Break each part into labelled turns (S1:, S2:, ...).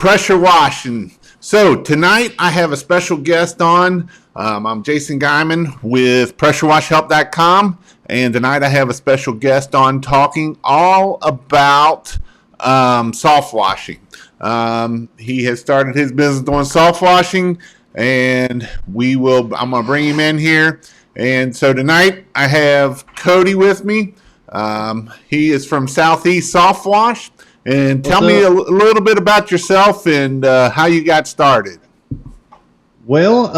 S1: Pressure washing. So tonight I have a special guest on. I'm Jason Guyman with PressureWashHelp.com, and tonight I have a special guest on talking all about soft washing. He has started his business doing soft washing, and I'm going to bring him in here. And so tonight I have Coty with me. He is from Southeast Soft Wash. And tell me a little bit about yourself and how you got started.
S2: Well,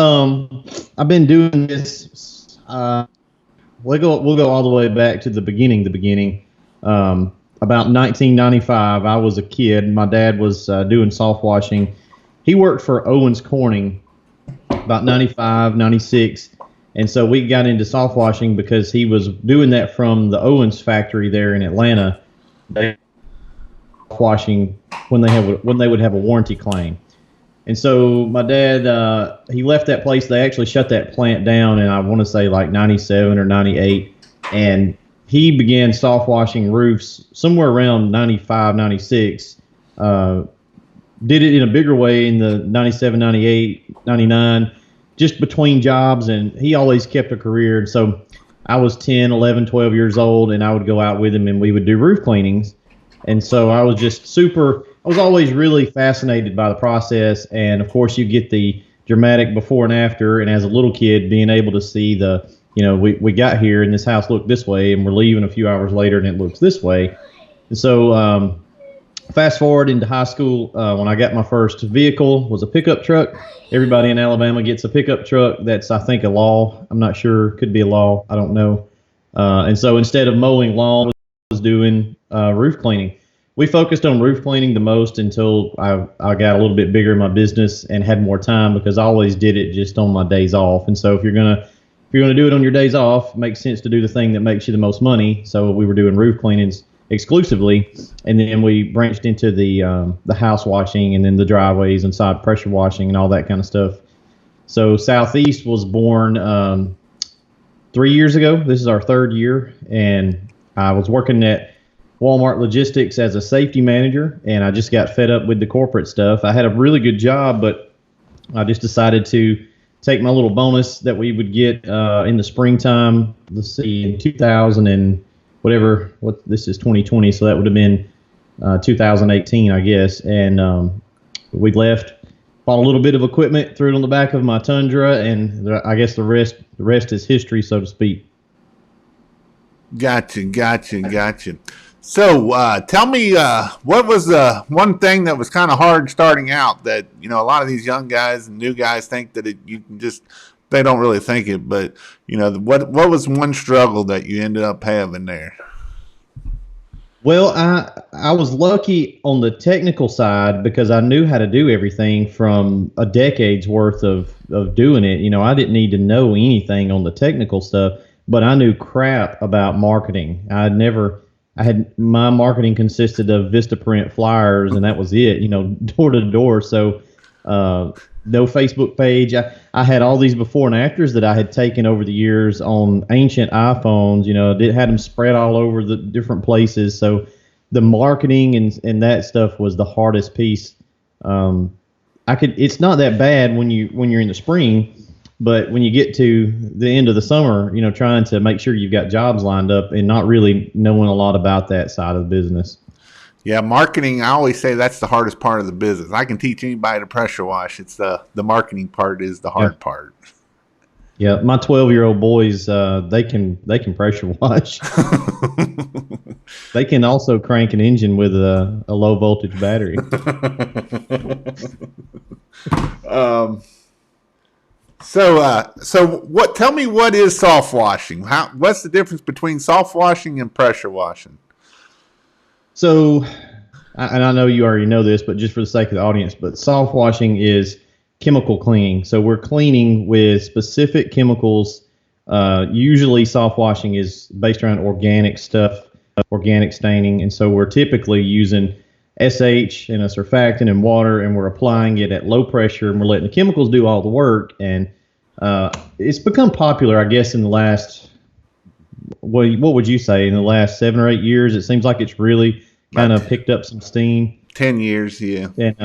S2: I've been doing this. We'll go all the way back to the beginning. About 1995, I was a kid. My dad was doing soft washing. He worked for Owens Corning about 95, 96. And so we got into soft washing because he was doing that from the Owens factory there in Atlanta. Washing when they would have a warranty claim. And so my dad, he left that place. They actually shut that plant down, and I want to say like 97 or 98. And he began soft washing roofs somewhere around 95, 96. Did it in a bigger way in the 97, 98, 99, just between jobs, and he always kept a career. And so I was 10, 11, 12 years old, and I would go out with him, and we would do roof cleanings. And so I was always really fascinated by the process. And of course you get the dramatic before and after. And as a little kid, being able to see we got here and this house looked this way, and we're leaving a few hours later and it looks this way. And so fast forward into high school, when I got my first vehicle, was a pickup truck. Everybody in Alabama gets a pickup truck. That's, I think, a law. I'm not sure. Could be a law. I don't know. And so instead of mowing lawn, I was doing roof cleaning. We focused on roof cleaning the most until I got a little bit bigger in my business and had more time, because I always did it just on my days off. And so if you're gonna do it on your days off, it makes sense to do the thing that makes you the most money. So we were doing roof cleanings exclusively, and then we branched into the house washing, and then the driveways and side pressure washing and all that kind of stuff. So Southeast was born 3 years ago. This is our third year, and I was working at Walmart Logistics as a safety manager, and I just got fed up with the corporate stuff. I had a really good job, but I just decided to take my little bonus that we would get in the springtime. Let's see, in 2000 and whatever, this is 2020, so that would have been 2018, I guess. And we left, bought a little bit of equipment, threw it on the back of my Tundra, and I guess the rest is history, so to speak.
S1: Gotcha. So tell me, what was the one thing that was kind of hard starting out that, a lot of these young guys and new guys think that they don't really think it, but, what was one struggle that you ended up having there?
S2: Well, I was lucky on the technical side because I knew how to do everything from a decade's worth of doing it. I didn't need to know anything on the technical stuff, but I knew crap about marketing. My marketing consisted of Vistaprint flyers, and that was it, door to door. So no Facebook page. I had all these before and afters that I had taken over the years on ancient iPhones. Had them spread all over the different places. So the marketing and that stuff was the hardest piece. It's not that bad when you're in the spring, but when you get to the end of the summer, trying to make sure you've got jobs lined up and not really knowing a lot about that side of the business.
S1: Yeah, marketing, I always say that's the hardest part of the business. I can teach anybody to pressure wash. It's the marketing part is the hard part.
S2: Yeah, my 12-year-old boys, they can pressure wash. They can also crank an engine with a low voltage battery.
S1: So tell me, what is soft washing? What's the difference between soft washing and pressure washing?
S2: So, and I know you already know this, but just for the sake of the audience, but soft washing is chemical cleaning. So we're cleaning with specific chemicals. Usually soft washing is based around organic stuff, organic staining. And so we're typically using SH and a surfactant and water, and we're applying it at low pressure, and we're letting the chemicals do all the work. And it's become popular, I guess, in the last, what would you say, in the last 7 or 8 years? It seems like it's really kind of picked up some steam.
S1: 10 years, yeah.
S2: And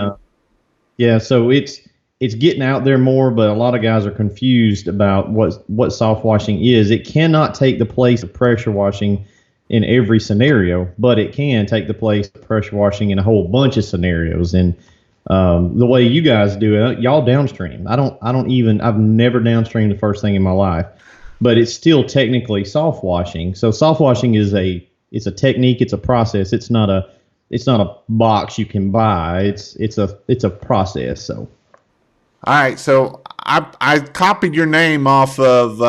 S2: Yeah, so it's getting out there more, but a lot of guys are confused about what soft washing is. It cannot take the place of pressure washing in every scenario, but it can take the place of pressure washing in a whole bunch of scenarios. And the way you guys do it, y'all downstream. I've never downstreamed the first thing in my life, but it's still technically soft washing. So soft washing it's a technique, it's a process. It's not a box you can buy. It's a process. So.
S1: All right, so I copied your name off of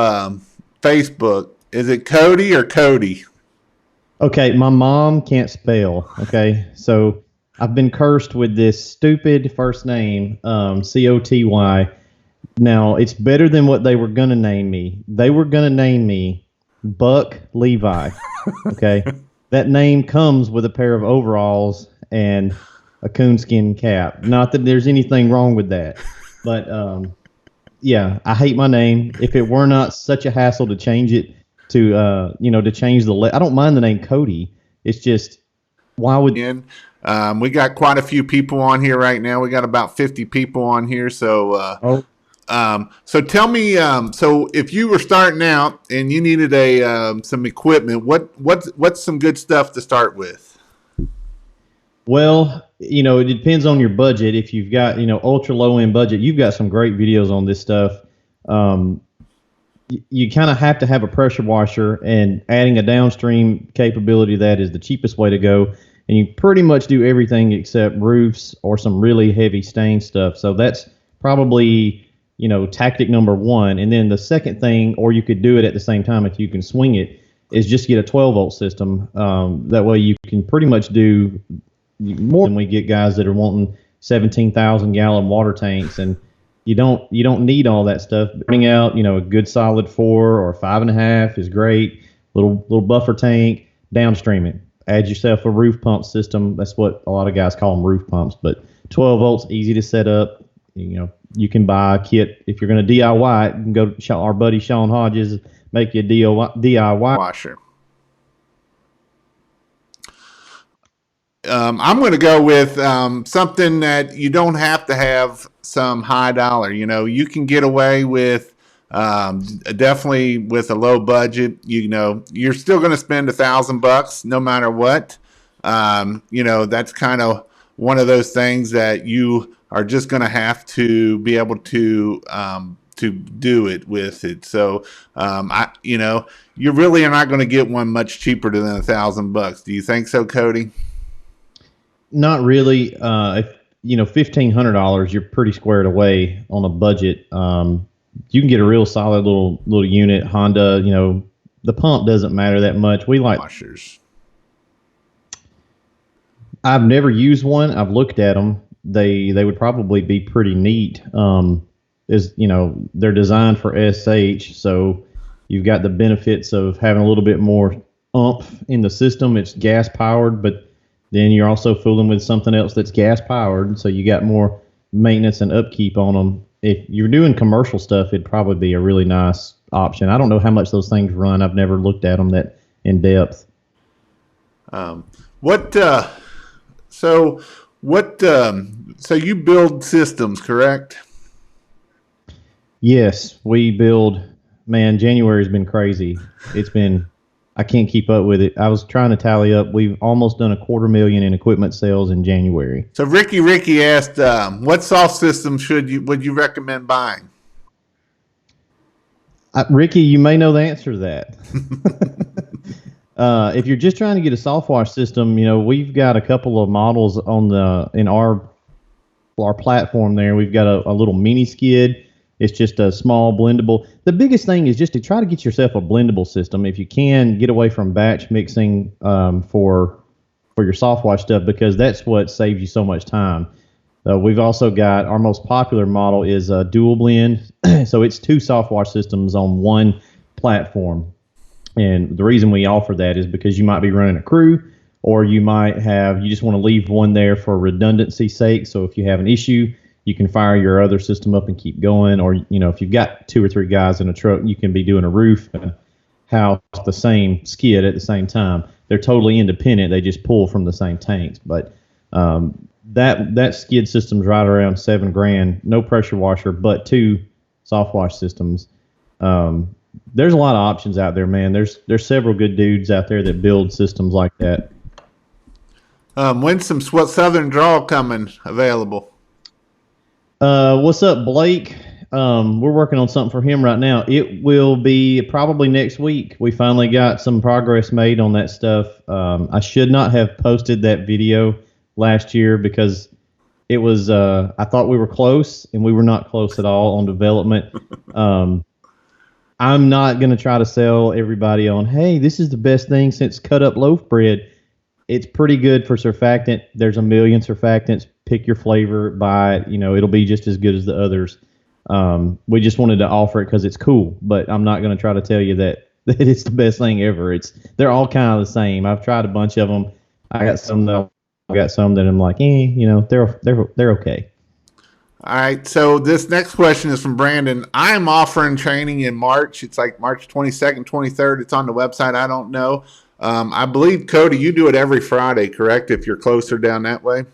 S1: Facebook. Is it Cody or Cody?
S2: Okay, my mom can't spell. Okay, so I've been cursed with this stupid first name, Coty. Now it's better than what they were gonna name me. They were gonna name me Buck Levi. Okay, that name comes with a pair of overalls and a coonskin cap. Not that there's anything wrong with that, but yeah, I hate my name. If it were not such a hassle to change it to change I don't mind the name Cody. It's just why would
S1: we got quite a few people on here right now. We got about 50 people on here. So so tell me, so if you were starting out and you needed some equipment, what's some good stuff to start with?
S2: Well, it depends on your budget. If you've got, ultra low end budget, you've got some great videos on this stuff. You kind of have to have a pressure washer, and adding a downstream capability to that is the cheapest way to go. And you pretty much do everything except roofs or some really heavy stain stuff. So that's probably, tactic number one. And then the second thing, or you could do it at the same time if you can swing it, is just get a 12-volt system. That way you can pretty much do more than we get guys that are wanting 17,000-gallon water tanks, and you don't need all that stuff. Bring out, a good solid 4 or 5.5 is great. Little buffer tank, downstream it. Add yourself a roof pump system. That's what a lot of guys call them, roof pumps. But 12 volts, easy to set up. You can buy a kit. If you're going to DIY it, you can go to our buddy Sean Hodges, make you a DIY
S1: washer. I'm going to go with something that you don't have to have some high dollar. You can get away with definitely with a low budget. You're still going to spend $1,000 no matter what. That's kind of one of those things that you are just going to have to be able to do it with it. So you really are not going to get one much cheaper than $1,000. Do you think so, Cody?
S2: Not really. If $1,500, you're pretty squared away on a budget. You can get a real solid little unit. Honda, the pump doesn't matter that much. We like
S1: washers.
S2: I've never used one. I've looked at them. They would probably be pretty neat. They're designed for SH, so you've got the benefits of having a little bit more oomph in the system. It's gas powered, but then you're also fooling with something else that's gas powered, so you got more maintenance and upkeep on them. If you're doing commercial stuff, it'd probably be a really nice option. I don't know how much those things run. I've never looked at them that in depth.
S1: So you build systems, correct?
S2: Yes, we build. Man, January's been crazy. I can't keep up with it. I was trying to tally up. We've almost done $250,000 in equipment sales in January.
S1: So Ricky asked, what soft system would you recommend buying?
S2: Ricky, you may know the answer to that. If you're just trying to get a soft wash system, we've got a couple of models in our platform there. We've got a little mini skid. It's just a small blendable. The biggest thing is just to try to get yourself a blendable system. If you can, get away from batch mixing for your soft wash stuff, because that's what saves you so much time. We've also got our most popular model is a dual blend. So it's 2 soft wash systems on one platform. And the reason we offer that is because you might be running a crew, or you just want to leave one there for redundancy's sake. So if you have an issue, you can fire your other system up and keep going. Or, if you've got 2 or 3 guys in a truck, you can be doing a roof and house the same skid at the same time. They're totally independent. They just pull from the same tanks. But that skid system's right around $7,000. No pressure washer, but 2 soft wash systems. There's a lot of options out there, man. There's several good dudes out there that build systems like that.
S1: When's some Southern Draw coming available?
S2: What's up, Blake? We're working on something for him right now. It will be probably next week. We finally got some progress made on that stuff. I should not have posted that video last year because it was, I thought we were close, and we were not close at all on development. I'm not going to try to sell everybody on, hey, this is the best thing since cut up loaf bread. It's pretty good for surfactant. There's a million surfactants. Pick your flavor, buy it. It'll be just as good as the others. We just wanted to offer it because it's cool, but I'm not going to try to tell you that it's the best thing ever. They're all kind of the same. I've tried a bunch of them. I got some that I'm like, they're okay.
S1: All right, so this next question is from Brandon. I'm offering training in March. It's like March 22nd, 23rd. It's on the website. I don't know. I believe, Coty, you do it every Friday, correct, if you're closer down that way?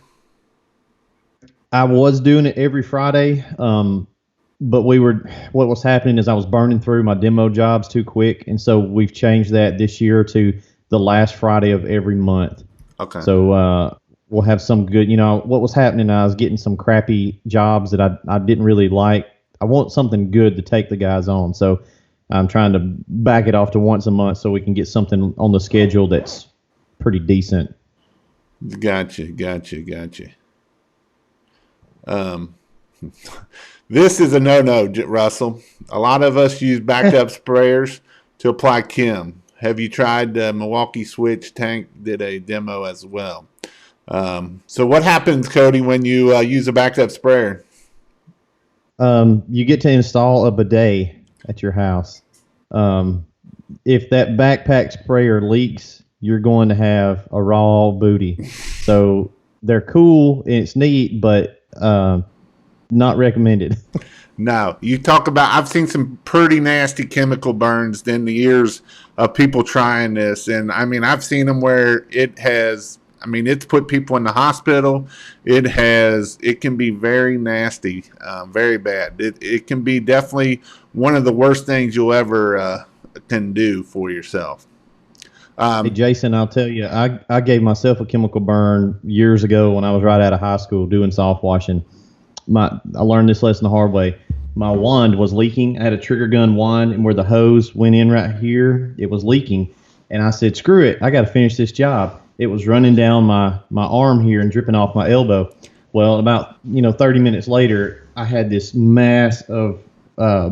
S2: I was doing it every Friday, but what was happening is I was burning through my demo jobs too quick, and so we've changed that this year to the last Friday of every month.
S1: Okay.
S2: So we'll have some good, what was happening, I was getting some crappy jobs that I didn't really like. I want something good to take the guys on, so I'm trying to back it off to once a month so we can get something on the schedule that's pretty decent.
S1: Gotcha. This is a no-no, Russell. A lot of us use backed up sprayers to apply chem. Have you tried Milwaukee Switch? Tank did a demo as well. So what happens, Coty, when you use a backed up sprayer?
S2: You get to install a bidet at your house. If that backpack sprayer leaks, you're going to have a raw booty. So they're cool and it's neat, but not recommended.
S1: No, you talk about, I've seen some pretty nasty chemical burns in the years of people trying this. And I mean, I've seen them where it's put people in the hospital. It can be very nasty, very bad. It can be definitely one of the worst things you'll ever can do for yourself.
S2: Hey, Jason, I'll tell you, I gave myself a chemical burn years ago when I was right out of high school doing soft washing. I learned this lesson the hard way. My wand was leaking. I had a trigger gun wand, and where the hose went in right here, it was leaking. And I said, screw it, I got to finish this job. It was running down my arm here and dripping off my elbow. Well, about 30 minutes later, I had this mass of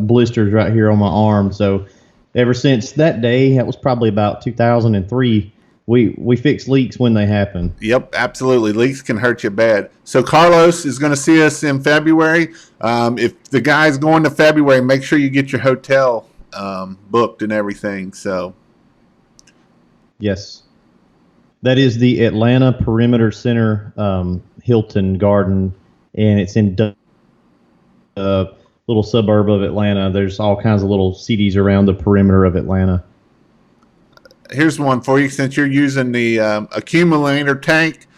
S2: blisters right here on my arm. So ever since that day, that was probably about 2003, we fix leaks when they happen.
S1: Yep, absolutely. Leaks can hurt you bad. So Carlos is going to see us in February. If the guy's going to February, make sure you get your hotel booked and everything. So
S2: yes. That is the Atlanta Perimeter Center Hilton Garden, and it's in a little suburb of Atlanta. There's all kinds of little cities around the perimeter of Atlanta.
S1: Here's one for you. Since you're using the accumulator tank,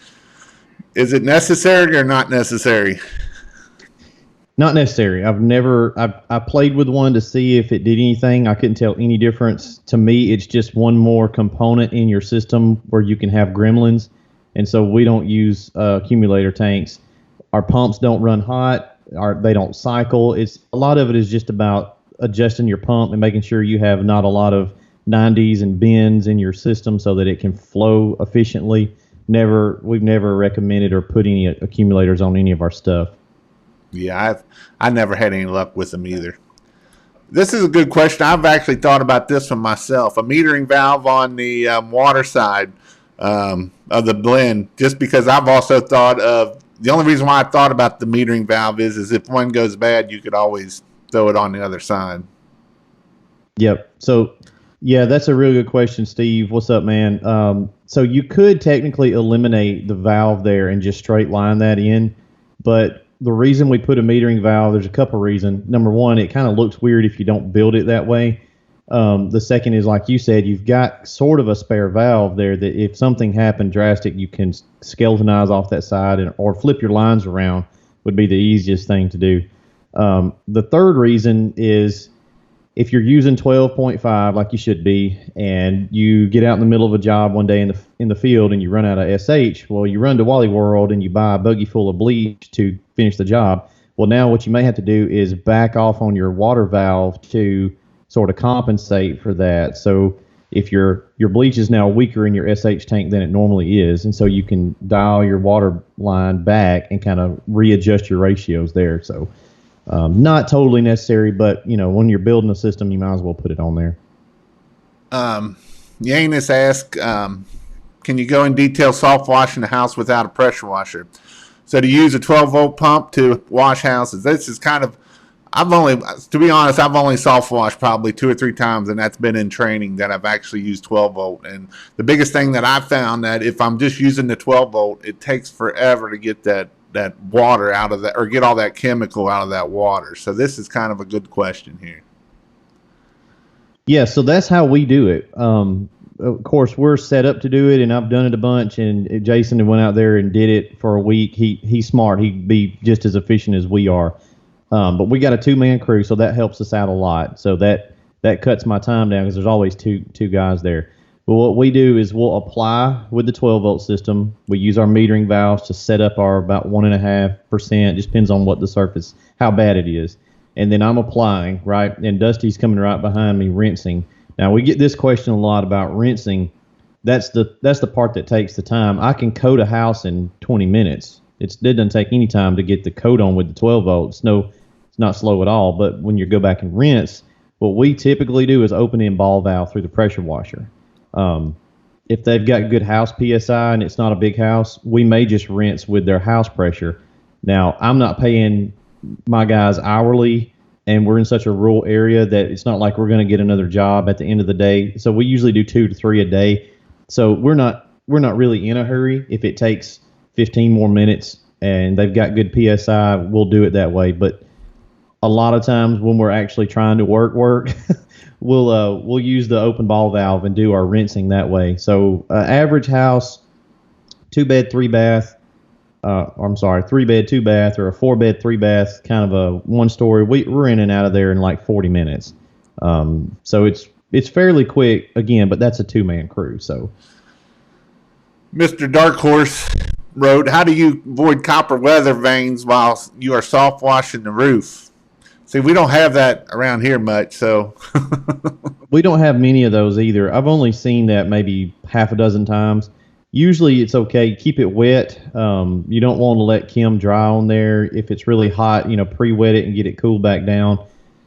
S1: is it necessary or not necessary?
S2: Not necessary. I played with one to see if it did anything. I couldn't tell any difference. To me, it's just one more component in your system where you can have gremlins. And so we don't use accumulator tanks. Our pumps don't run hot. They don't cycle. A lot of it is just about adjusting your pump and making sure you have not a lot of 90s and bends in your system so that it can flow efficiently. We've never recommended or put any accumulators on any of our stuff.
S1: Yeah, I never had any luck with them either. This is a good question. I've actually thought about this one myself. A metering valve on the water side of the blend, just because I've also thought of, the only reason why I thought about the metering valve is if one goes bad, you could always throw it on the other side.
S2: Yep. So, yeah, that's a really good question, Steve. What's up, man? So you could technically eliminate the valve there and just straight line that in, but the reason we put a metering valve, there's a couple reasons. Number one, it kind of looks weird if you don't build it that way. The second is, like you said, you've got sort of a spare valve there that if something happened drastic, you can skeletonize off that side or flip your lines around would be the easiest thing to do. The third reason is if you're using 12.5 like you should be, and you get out in the middle of a job one day in the field and you run out of SH, well, you run to Wally World and you buy a buggy full of bleach to finish the job. Well, now what you may have to do is back off on your water valve to sort of compensate for that. So if your bleach is now weaker in your SH tank than it normally is, and so you can dial your water line back and kind of readjust your ratios there. So not totally necessary, but when you're building a system, you might as well put it on there.
S1: Yanis asked, can you go in detail soft washing the house without a pressure washer? So to use a 12-volt pump to wash houses, this is kind of, to be honest, I've only soft washed probably 2 or 3 times, and that's been in training that I've actually used 12-volt. And the biggest thing that I found that if I'm just using the 12-volt, it takes forever to get that water out of that, or get all that chemical out of that water. So this is kind of a good question here.
S2: Yeah, so that's how we do it. Of course, we're set up to do it, and I've done it a bunch. And Jason went out there and did it for a week. He's smart. He'd be just as efficient as we are. But we got a 2-man crew, so that helps us out a lot. So that cuts my time down because there's always two guys there. But what we do is we'll apply with the 12-volt system. We use our metering valves to set up our about 1.5%. Just depends on what the surface, how bad it is. And then I'm applying, right? And Dusty's coming right behind me rinsing. Now, we get this question a lot about rinsing. That's the part that takes the time. I can coat a house in 20 minutes. It doesn't take any time to get the coat on with the 12 volts. No, it's not slow at all. But when you go back and rinse, what we typically do is open in ball valve through the pressure washer. If they've got good house PSI and it's not a big house, we may just rinse with their house pressure. Now, I'm not paying my guys hourly, and we're in such a rural area that it's not like we're going to get another job at the end of the day. So we usually do 2 to 3 a day. So we're not really in a hurry. If it takes 15 more minutes and they've got good PSI, we'll do it that way. But a lot of times when we're actually trying to work, we'll use the open ball valve and do our rinsing that way. So average house, 2-bed, 3-bath. 3-bed, 2-bath, or a 4-bed, 3-bath, kind of a 1-story. We're in and out of there in like 40 minutes. So it's fairly quick again, but that's a 2-man crew. So,
S1: Mr. Dark Horse wrote, "How do you avoid copper weather vanes while you are soft washing the roof?" See, we don't have that around here much, so
S2: we don't have many of those either. I've only seen that maybe half a dozen times. Usually it's okay. Keep it wet. You don't want to let Kim dry on there. If it's really hot, pre-wet it and get it cooled back down.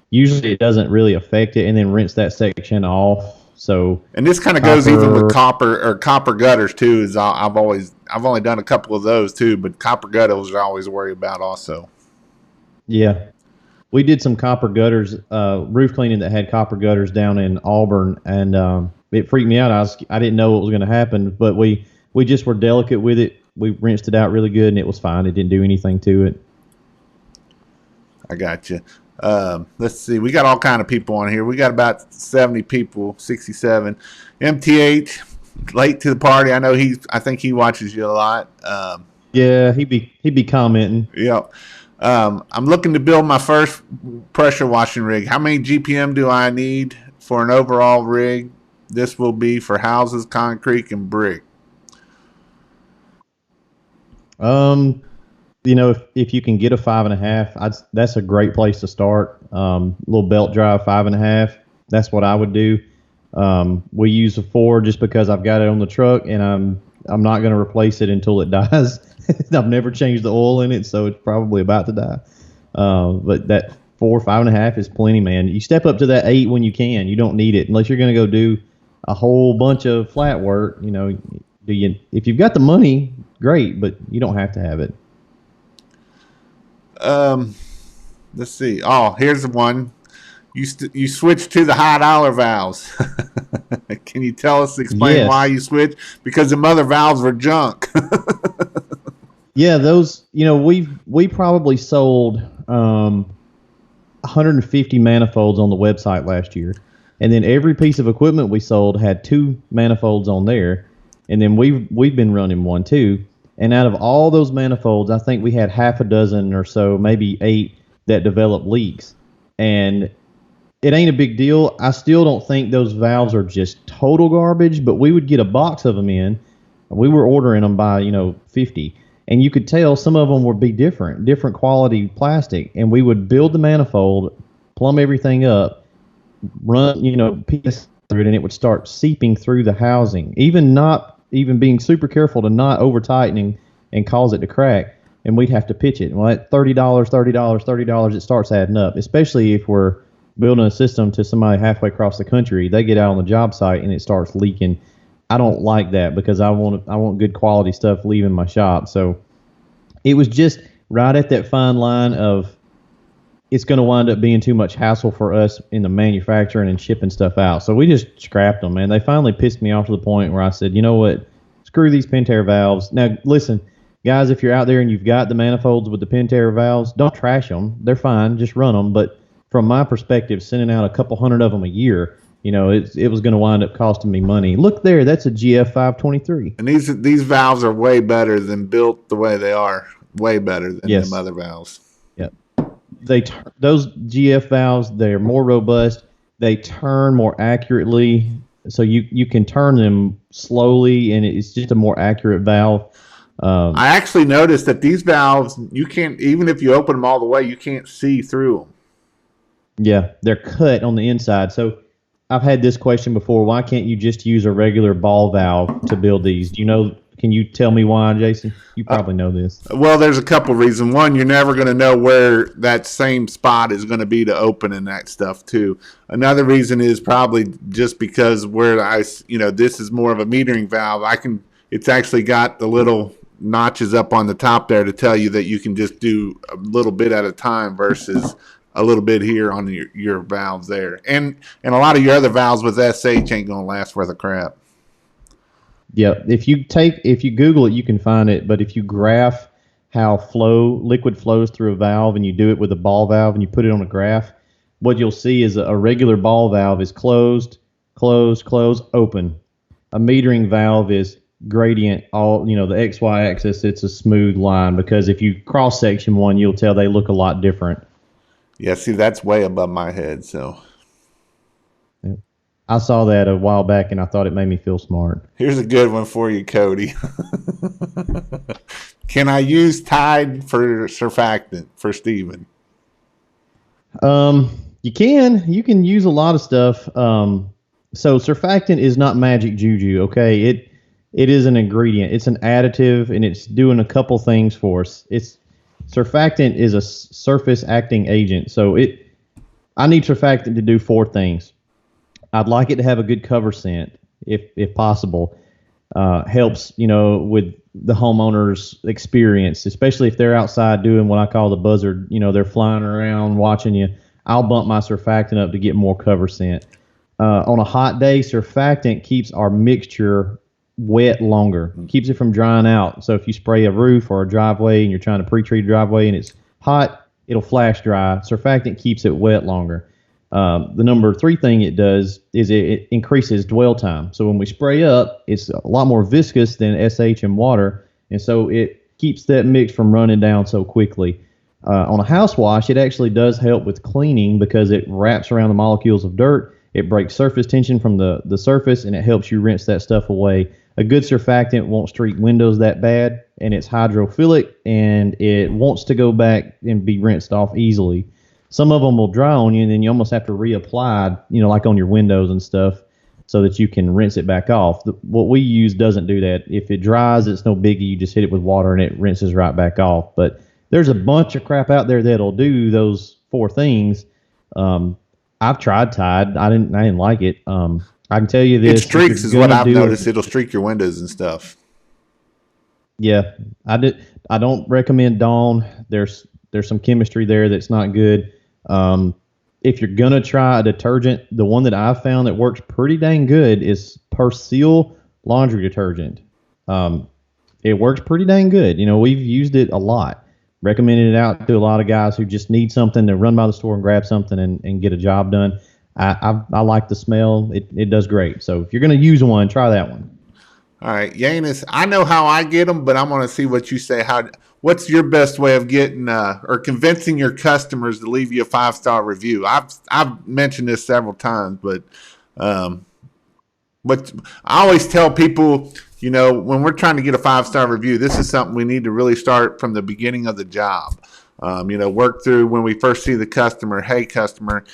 S2: Usually it doesn't really affect it, and then rinse that section off. So,
S1: and this kind of goes even with copper gutters too. I've only done a couple of those too, but copper gutters I always worry about also.
S2: Yeah, we did some copper gutters, roof cleaning that had copper gutters down in Auburn, and it freaked me out. I didn't know what was going to happen, but we just were delicate with it. We rinsed it out really good, and it was fine. It didn't do anything to it.
S1: I got you. Let's see. We got all kind of people on here. We got about 70 people, 67. MTH, late to the party. I know I think he watches you a lot.
S2: Yeah, he'd be commenting.
S1: Yep. I'm looking to build my first pressure washing rig. How many GPM do I need for an overall rig? This will be for houses, concrete, and brick.
S2: If you can get a 5.5, that's a great place to start. Little belt drive 5.5. That's what I would do. We use a 4 just because I've got it on the truck, and I'm not going to replace it until it dies. I've never changed the oil in it, so it's probably about to die. But that 4, 5.5 is plenty, man. You step up to that 8 when you can. You don't need it unless you're going to go do a whole bunch of flat work. If you've got the money, great, but you don't have to have it.
S1: Let's see. Oh, here's the one. You switched to the high dollar valves. Can you explain why you switched? Because the mother valves were junk.
S2: Yeah, those. We probably sold 150 manifolds on the website last year. And then every piece of equipment we sold had 2 manifolds on there. And then we've been running one too. And out of all those manifolds, I think we had half a dozen or so, maybe 8 that developed leaks. And it ain't a big deal. I still don't think those valves are just total garbage, but we would get a box of them in. We were ordering them by, 50. And you could tell some of them would be different quality plastic. And we would build the manifold, plumb everything up, run, PS through it, and it would start seeping through the housing. Not even being super careful to not over tightening and cause it to crack. And we'd have to pitch it. Well, at $30, it starts adding up, especially if we're building a system to somebody halfway across the country. They get out on the job site and it starts leaking. I don't like that because I want good quality stuff leaving my shop. So it was just right at that fine line of it's going to wind up being too much hassle for us in the manufacturing and shipping stuff out. So we just scrapped them, man. They finally pissed me off to the point where I said, you know what, screw these Pentair valves. Now, listen, guys, if you're out there and you've got the manifolds with the Pentair valves, don't trash them. They're fine. Just run them. But from my perspective, sending out a couple hundred of them a year, it was going to wind up costing me money. Look there, that's a GF 523.
S1: And these valves are way better than built the way they are. Way better than them other valves.
S2: Yep. Those GF valves, they're more robust. They turn more accurately, so you can turn them slowly, and it's just a more accurate valve.
S1: I actually noticed that these valves, you can't, even if you open them all the way, you can't see through them.
S2: Yeah, they're cut on the inside. So I've had this question before. Why can't you just use a regular ball valve to build these? Can you tell me why, Jason? You probably know this.
S1: Well, there's a couple reasons. One, you're never going to know where that same spot is going to be to open and that stuff too. Another reason is probably just because this is more of a metering valve. It's actually got the little notches up on the top there to tell you that you can just do a little bit at a time versus a little bit here on your valves there. And a lot of your other valves with SH ain't going to last worth of crap.
S2: Yeah, if you Google it, you can find it. But if you graph how liquid flows through a valve, and you do it with a ball valve, and you put it on a graph, what you'll see is a regular ball valve is closed, open. A metering valve is gradient, the XY axis. It's a smooth line because if you cross section one, you'll tell they look a lot different.
S1: Yeah, see, that's way above my head. So.
S2: I saw that a while back, and I thought it made me feel smart.
S1: Here's a good one for you, Coty. Can I use Tide for surfactant for Steven?
S2: You can. You can use a lot of stuff. So surfactant is not magic juju, okay? It is an ingredient. It's an additive, and it's doing a couple things for us. Surfactant is a surface acting agent. So I need surfactant to do 4 things. I'd like it to have a good cover scent, if possible. Helps, with the homeowner's experience, especially if they're outside doing what I call the buzzard. They're flying around watching you. I'll bump my surfactant up to get more cover scent. On a hot day, surfactant keeps our mixture wet longer, keeps it from drying out. So if you spray a roof or a driveway and you're trying to pre-treat a driveway and it's hot, it'll flash dry. Surfactant keeps it wet longer. The number 3 thing it does is it increases dwell time. So when we spray up, it's a lot more viscous than SH and water, and so it keeps that mix from running down so quickly. On a house wash, it actually does help with cleaning because it wraps around the molecules of dirt. It breaks surface tension from the surface, and it helps you rinse that stuff away. A good surfactant won't streak windows that bad, and it's hydrophilic, and it wants to go back and be rinsed off easily. Some of them will dry on you, and then you almost have to reapply, like on your windows and stuff, so that you can rinse it back off. What we use doesn't do that. If it dries, it's no biggie. You just hit it with water, and it rinses right back off. But there's a bunch of crap out there that'll do those 4 things. I've tried Tide. I didn't like it. I can tell you this.
S1: It streaks is what I've noticed. It'll streak your windows and stuff.
S2: Yeah, I don't recommend Dawn. There's some chemistry there that's not good. If you're going to try a detergent, the one that I've found that works pretty dang good is Persil laundry detergent. It works pretty dang good. We've used it a lot. Recommended it out to a lot of guys who just need something to run by the store and grab something and get a job done. I like the smell. It does great. So if you're going to use one, try that one.
S1: All right, Yanis, I know how I get them, but I want to see what you say. What's your best way of getting or convincing your customers to leave you a 5-star review? I've mentioned this several times, but I always tell people, when we're trying to get a 5-star review, this is something we need to really start from the beginning of the job. Work through when we first see the customer. Hey, customer,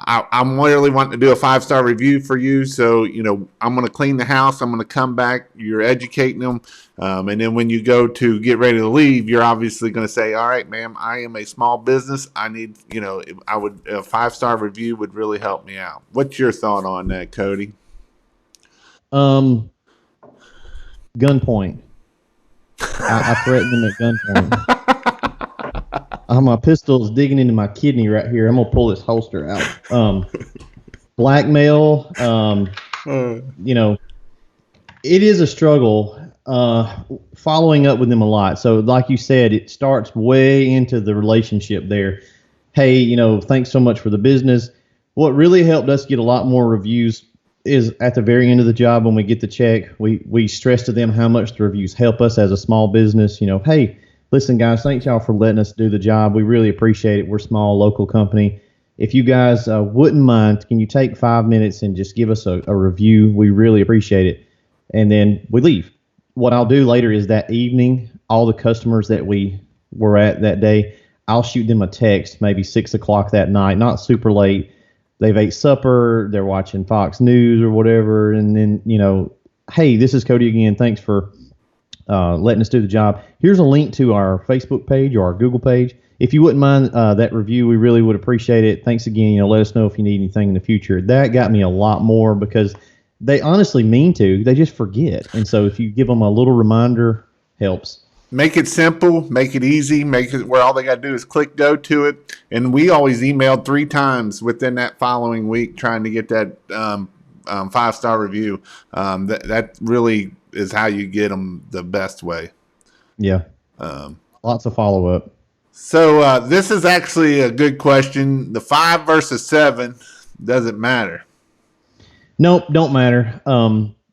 S1: I'm really wanting to do a 5-star review for you. So, I'm going to clean the house. I'm going to come back. You're educating them. And then when you go to get ready to leave, you're obviously going to say, all right, ma'am, I am a small business. I need, a 5-star review would really help me out. What's your thought on that, Coty?
S2: Gunpoint. I threatened them at gunpoint. My pistol is digging into my kidney right here. I'm gonna pull this holster out. Blackmail. It is a struggle. Following up with them a lot. So, like you said, it starts way into the relationship there. Hey, thanks so much for the business. What really helped us get a lot more reviews is at the very end of the job when we get the check, we stress to them how much the reviews help us as a small business. Hey, listen, guys, thanks y'all for letting us do the job. We really appreciate it. We're a small local company. If you guys wouldn't mind, can you take 5 minutes and just give us a review? We really appreciate it. And then we leave. What I'll do later is that evening, all the customers that we were at that day, I'll shoot them a text, maybe 6 o'clock that night, not super late. They've ate supper, they're watching Fox News or whatever, and then, hey, this is Coty again. Thanks for letting us do the job. Here's a link to our Facebook page or our Google page. If you wouldn't mind that review, we really would appreciate it. Thanks again. Let us know if you need anything in the future. That got me a lot more because they honestly mean to. They just forget. And so if you give them a little reminder, helps.
S1: Make it simple, make it easy, make it where all they got to do is click go to it. And we always emailed 3 times within that following week trying to get that 5-star review. That really is how you get them the best way.
S2: Yeah. Lots of follow-up.
S1: So this is actually a good question. The 5 versus 7, does it matter?
S2: Nope, don't matter.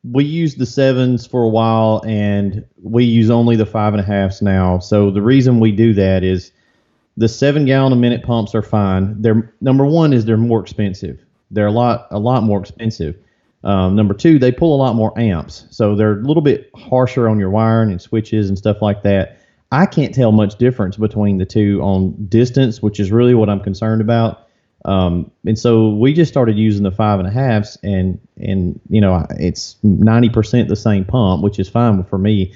S2: We used the 7s for a while, and we use only the 5.5s now. So the reason we do that is the 7-gallon-a-minute pumps are fine. They're number one is they're more expensive. They're a lot more expensive. Number 2, they pull a lot more amps, so they're a little bit harsher on your wiring and switches and stuff like that. I can't tell much difference between the two on distance, which is really what I'm concerned about. And so we just started using the 5.5s, and it's 90% the same pump, which is fine for me.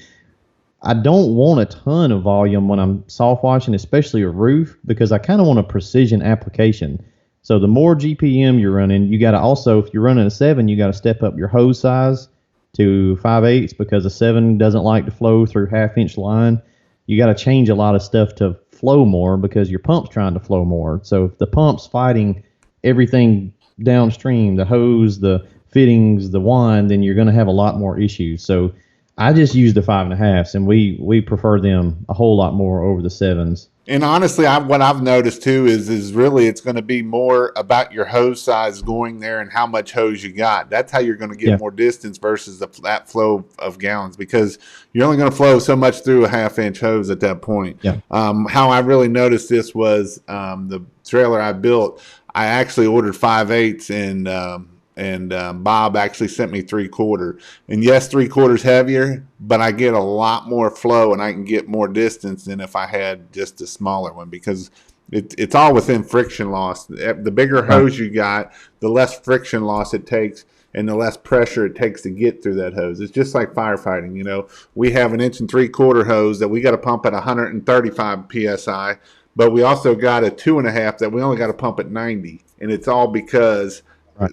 S2: I don't want a ton of volume when I'm soft washing, especially a roof, because I kind of want a precision application. So the more GPM you're running, you got to also, if you're running a 7, you got to step up your hose size to 5/8 because a 7 doesn't like to flow through 1/2-inch line. You got to change a lot of stuff to flow more because your pump's trying to flow more. So if the pump's fighting everything downstream, the hose, the fittings, the wand, then you're going to have a lot more issues. So I just use the 5.5s, and we prefer them a whole lot more over the 7s.
S1: And honestly, what I've noticed too is really it's going to be more about your hose size going there and how much hose you got. That's how you're going to get more distance versus that flow of gallons, because you're only going to flow so much through a 1/2-inch hose at that point.
S2: Yeah.
S1: How I really noticed this was the trailer I built. I actually ordered 5/8 and Bob actually sent me 3/4. And yes, 3/4 heavier, but I get a lot more flow and I can get more distance than if I had just a smaller one, because it's all within friction loss. The bigger hose you got, the less friction loss it takes and the less pressure it takes to get through that hose. It's just like firefighting. We have an 1 3/4 hose that we got to pump at 135 PSI, but we also got a 2.5 that we only got to pump at 90. And it's all because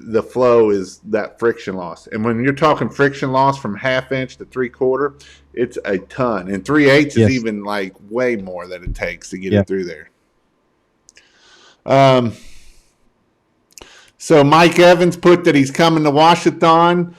S1: the flow is that friction loss. And when you're talking friction loss from 1/2-inch to 3/4, it's a ton. And 3/8 is even like way more that it takes to get it through there. So Mike Evans put that he's coming to Washathon.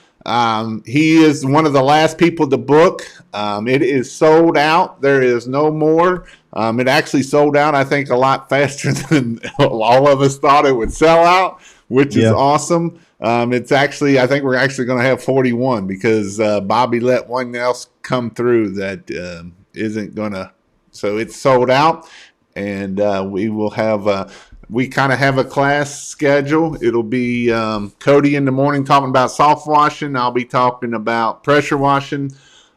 S1: He is one of the last people to book. It is sold out. There is no more. It actually sold out, I think, a lot faster than all of us thought it would sell out, which is awesome. It's actually, I think we're actually going to have 41 because Bobby let one else come through that isn't going to. So it's sold out, and we will have. We kind of have a class schedule. It'll be Coty in the morning talking about soft washing. I'll be talking about pressure washing.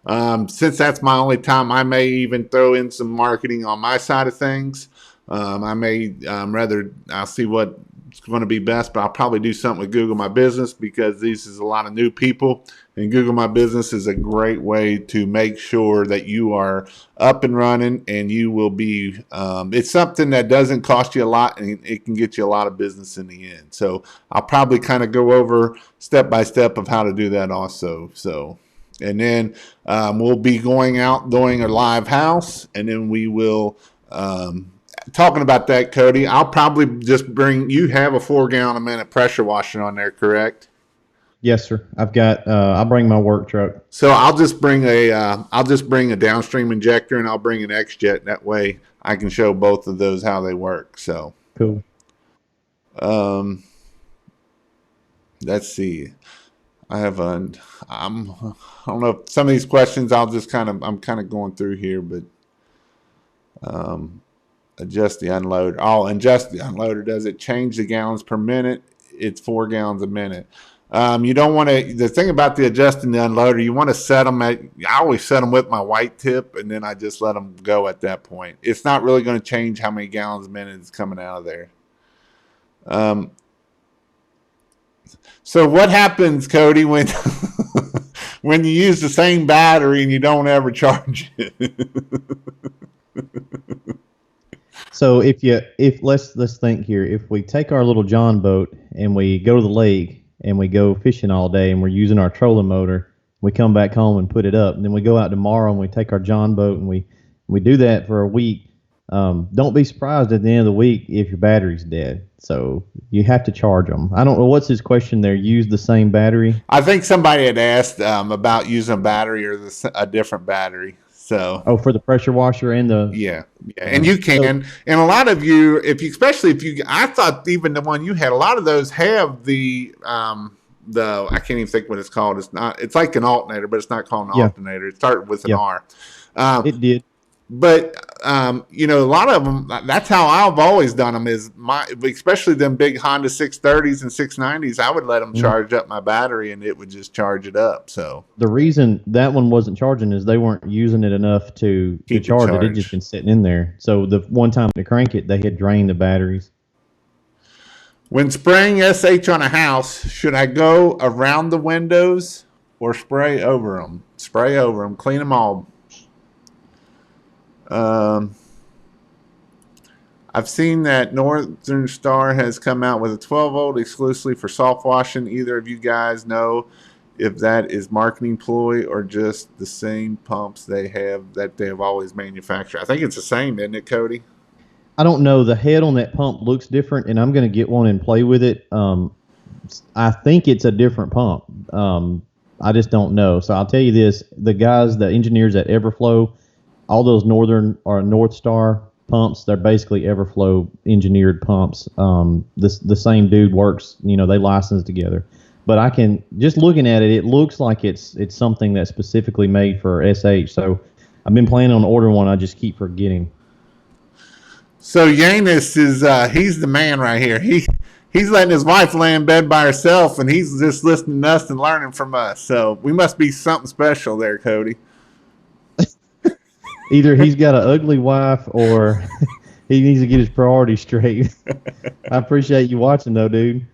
S1: Since that's my only time, I may even throw in some marketing on my side of things. I may I'll see what's going to be best, but I'll probably do something with Google My Business because this is a lot of new people. And Google My Business is a great way to make sure that you are up and running, and you will be, it's something that doesn't cost you a lot, and it can get you a lot of business in the end. So I'll probably kind of go over step by step of how to do that also. So, and then we'll be going out doing a live house, and then we will, talking about that, Coty, I'll probably just you have a 4-gallon a minute pressure washer on there, correct?
S2: Yes, sir. I've got. I'll bring my work truck.
S1: So I'll just bring a downstream injector, and I'll bring an X-Jet. That way, I can show both of those how they work. So
S2: cool.
S1: Let's see. I don't know if some of these questions I'm kind of going through here, but adjust the unloader. Adjust the unloader. Does it change the gallons per minute? It's 4 gallons a minute. You don't want to. The thing about the adjusting the unloader, you want to set them at. I always set them with my white tip, and then I just let them go at that point. It's not really going to change how many gallons a minute is coming out of there. So what happens, Coty, when when you use the same battery and you don't ever charge it?
S2: So let's think here. If we take our little John boat and we go to the lake and we go fishing all day and we're using our trolling motor, we come back home and put it up, and then we go out tomorrow and we take our John boat and we do that for a week. Don't be surprised at the end of the week if your battery's dead. So you have to charge them. I don't know what's his question there. Use the same battery.
S1: I think somebody had asked about using a battery or a different battery. So
S2: for the pressure washer and the
S1: yeah, and you can, and a lot of you, especially if you, I thought even the one you had, a lot of those have the I can't even think what it's called. It's like an alternator, but it's not called an alternator. It started with an R.
S2: It did.
S1: But a lot of them. That's how I've always done them. Especially them big Honda 630s and 690s. I would let them charge up my battery, and it would just charge it up. So
S2: the reason that one wasn't charging is they weren't using it enough to charge it. It just been sitting in there. So the one time to crank it, they had drained the batteries.
S1: When spraying SH on a house, should I go around the windows or spray over them? Spray over them. Clean them all. I've seen that Northern Star has come out with a 12-volt exclusively for soft washing. Either of you guys know if that is marketing ploy or just the same pumps they have always manufactured? I think it's the same, isn't it, Coty?
S2: I don't know. The head on that pump looks different, and I'm going to get one and play with it. I think it's a different pump. I just don't know. So I'll tell you this: the engineers at Everflow, all those Northern or North Star pumps, they're basically Everflow engineered pumps. The same dude works, they license together. But I can, just looking at it, it looks like it's something that's specifically made for SH. So I've been planning on ordering one. I just keep forgetting.
S1: So Yanis is he's the man right here. He's letting his wife lay in bed by herself, and he's just listening to us and learning from us. So we must be something special there, Coty.
S2: Either he's got an ugly wife or he needs to get his priorities straight. I appreciate you watching, though, dude.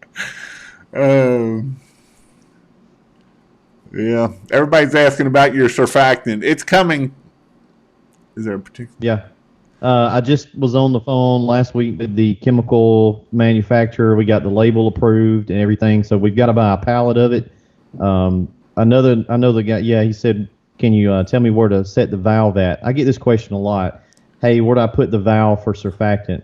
S1: Yeah. Everybody's asking about your surfactant. It's coming. Is there a particular?
S2: Yeah. I just was on the phone last week with the chemical manufacturer. We got the label approved and everything, so we've got to buy a pallet of it. I know the guy. Yeah, he said, "Can you tell me where to set the valve at?" I get this question a lot. Hey, where do I put the valve for surfactant?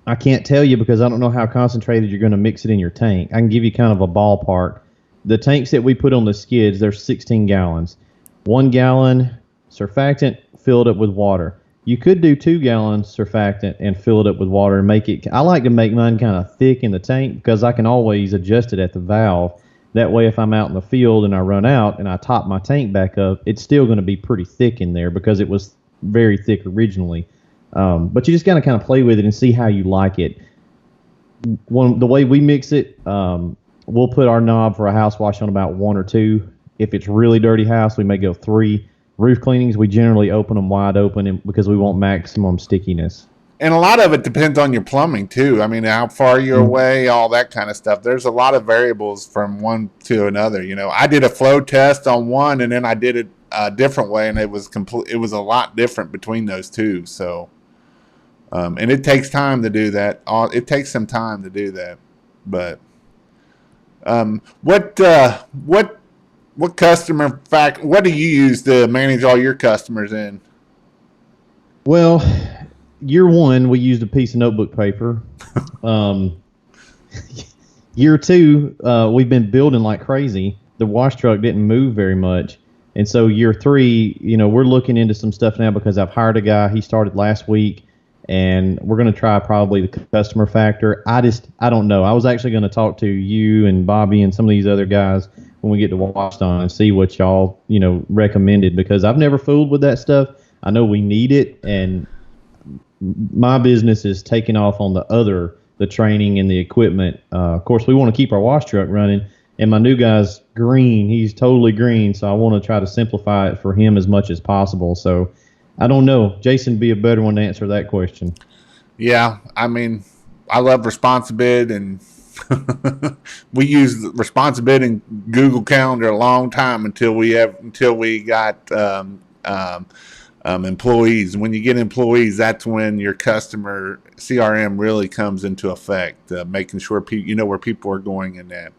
S2: I can't tell you because I don't know how concentrated you're going to mix it in your tank. I can give you kind of a ballpark. The tanks that we put on the skids, they're 16 gallons. 1 gallon surfactant filled up with water. You could do 2 gallons surfactant and fill it up with water and make it. I like to make mine kind of thick in the tank because I can always adjust it at the valve. That way, if I'm out in the field and I run out and I top my tank back up, it's still going to be pretty thick in there because it was very thick originally. But you just got to kind of play with it and see how you like it. The way we mix it, we'll put our knob for a house wash on about 1 or 2. If it's really dirty house, we may go 3. Roof cleanings, we generally open them wide open because we want maximum stickiness.
S1: And a lot of it depends on your plumbing too. I mean, how far you're away, all that kind of stuff. There's a lot of variables from one to another. I did a flow test on one, and then I did it a different way, and it was It was a lot different between those two. So, and it takes time to do that. It takes some time to do that. But what customer what do you use to manage all your customers in?
S2: Well, year 1, we used a piece of notebook paper. Year 2, we've been building like crazy. The wash truck didn't move very much. And so year 3, we're looking into some stuff now because I've hired a guy. He started last week, and we're going to try probably the customer factor. I don't know. I was actually going to talk to you and Bobby and some of these other guys when we get to Wash On and see what y'all, recommended, because I've never fooled with that stuff. I know we need it, and my business is taking off on the training and the equipment. Of course, we want to keep our wash truck running, and my new guy's green. He's totally green, so I want to try to simplify it for him as much as possible. So I don't know. Jason would be a better one to answer that question.
S1: Yeah, I mean, I love ResponsiBid, and we used ResponsiBid in Google Calendar a long time until we got employees. When you get employees, that's when your customer CRM really comes into effect, making sure you know where people are going in that.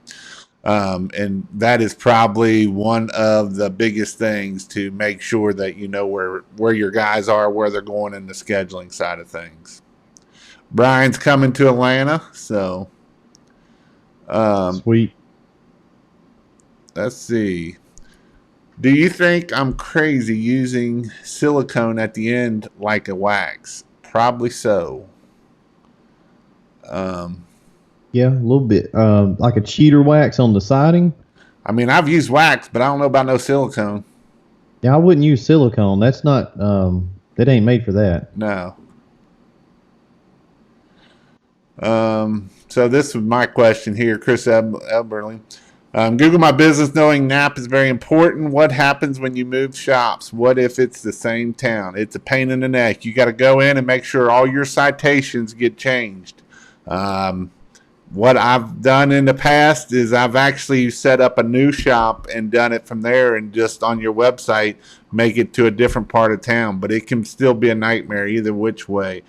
S1: And that is probably one of the biggest things to make sure that you know where your guys are, where they're going in the scheduling side of things. Brian's coming to Atlanta, so
S2: sweet.
S1: Let's see. Do you think I'm crazy using silicone at the end like a wax? Probably so.
S2: Yeah, a little bit. Like a cheater wax on the siding.
S1: I mean, I've used wax, but I don't know about no silicone.
S2: Yeah, I wouldn't use silicone. That's not. That ain't made for that.
S1: No. So this was my question here, Chris Elberling. Google My Business knowing NAP is very important. What happens when you move shops? What if it's the same town? It's a pain in the neck. You got to go in and make sure all your citations get changed. What I've done in the past is I've actually set up a new shop and done it from there, and just on your website make it to a different part of town. But it can still be a nightmare either which way.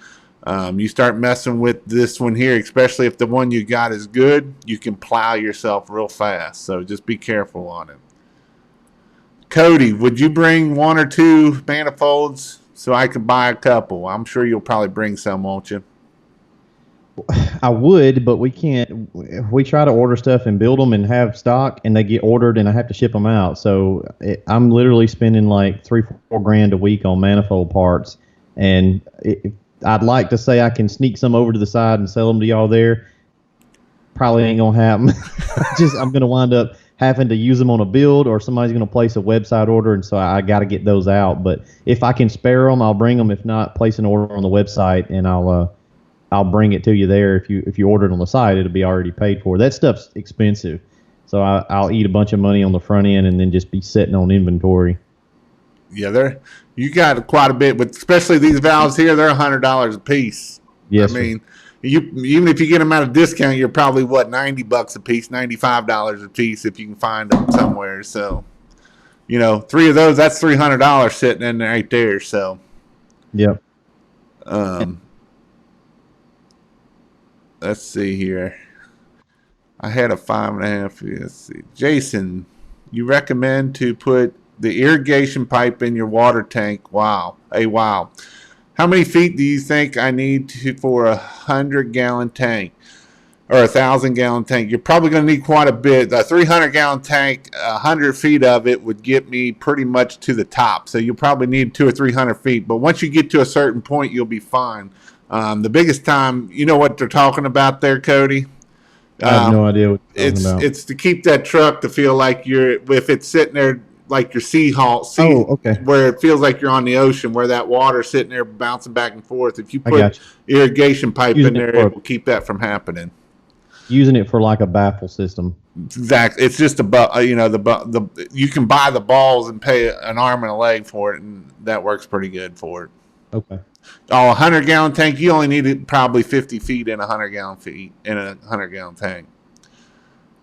S1: You start messing with this one here, especially if the one you got is good, you can plow yourself real fast. So just be careful on it. Cody, would you bring 1 or 2 manifolds so I could buy a couple? I'm sure you'll probably bring some, won't you?
S2: I would, but we can't. We try to order stuff and build them and have stock, and they get ordered, and I have to ship them out. So I'm literally spending like $3-4 grand a week on manifold parts, and I'd like to say I can sneak some over to the side and sell them to y'all there. Probably ain't gonna happen. I'm gonna wind up having to use them on a build, or somebody's gonna place a website order, and so I got to get those out. But if I can spare them, I'll bring them. If not, place an order on the website, and I'll bring it to you there. If you order it on the site, it'll be already paid for. That stuff's expensive, so I'll eat a bunch of money on the front end and then just be sitting on inventory.
S1: Yeah, you got quite a bit, but especially these valves here, they're $100 a piece.
S2: Yes,
S1: I mean, even if you get them at a discount, you're probably $90 a piece, $95 a piece if you can find them somewhere. So, 3 of those, that's $300 sitting in there right there. So,
S2: yep.
S1: Let's see here. I had a 5.5. Let's see, Jason, you recommend to put the irrigation pipe in your water tank. Wow. How many feet do you think I need for a 100-gallon tank? or a 1,000-gallon tank, you're probably going to need quite a bit. A 300-gallon tank, 100 feet of it would get me pretty much to the top. So you'll probably need 200 or 300 feet. But once you get to a certain point, you'll be fine. The biggest time, you know what they're talking about there, Coty?
S2: I have no idea what you're talking about.
S1: It's to keep that truck to feel like if it's sitting there like your
S2: okay.
S1: where it feels like you're on the ocean, where that water's sitting there bouncing back and forth. If you put irrigation pipe in there, it will keep that from happening.
S2: Using it for like a baffle system.
S1: Exactly. It's just you can buy the balls and pay an arm and a leg for it, and that works pretty good for it.
S2: Okay.
S1: Oh, 100-gallon tank, you only need probably 50 feet in a 100-gallon tank.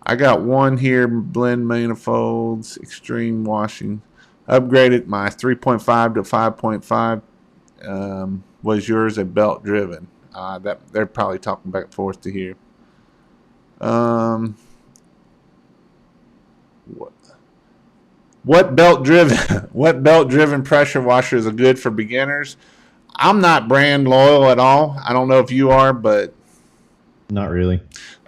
S1: I got one here, blend manifolds, extreme washing. Upgraded my 3.5 to 5.5. Was yours a belt driven? That they're probably talking back and forth to here. What belt driven pressure washers are good for beginners? I'm not brand loyal at all. I don't know if you are, but
S2: not really.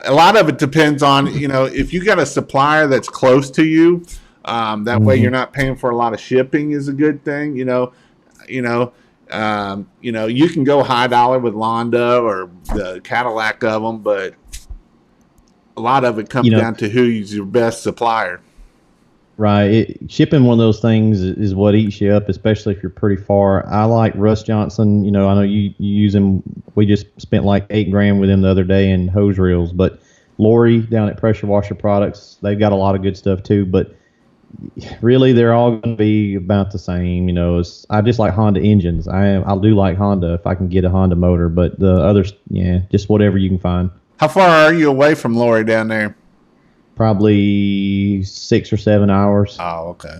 S1: A lot of it depends on, if you got a supplier that's close to you, that way you're not paying for a lot of shipping is a good thing. You can go high dollar with Londa or the Cadillac of them, but a lot of it comes down to who's your best supplier.
S2: Right. Shipping one of those things is what eats you up, especially if you're pretty far. I like Russ Johnson. I know you use him. We just spent like $8,000 with him the other day in hose reels. But Lori down at Pressure Washer Products, they've got a lot of good stuff too. But really, they're all going to be about the same. I just like Honda engines. I do like Honda if I can get a Honda motor. But the others, just whatever you can find.
S1: How far are you away from Lori down there?
S2: Probably 6 or 7 hours.
S1: Oh, okay.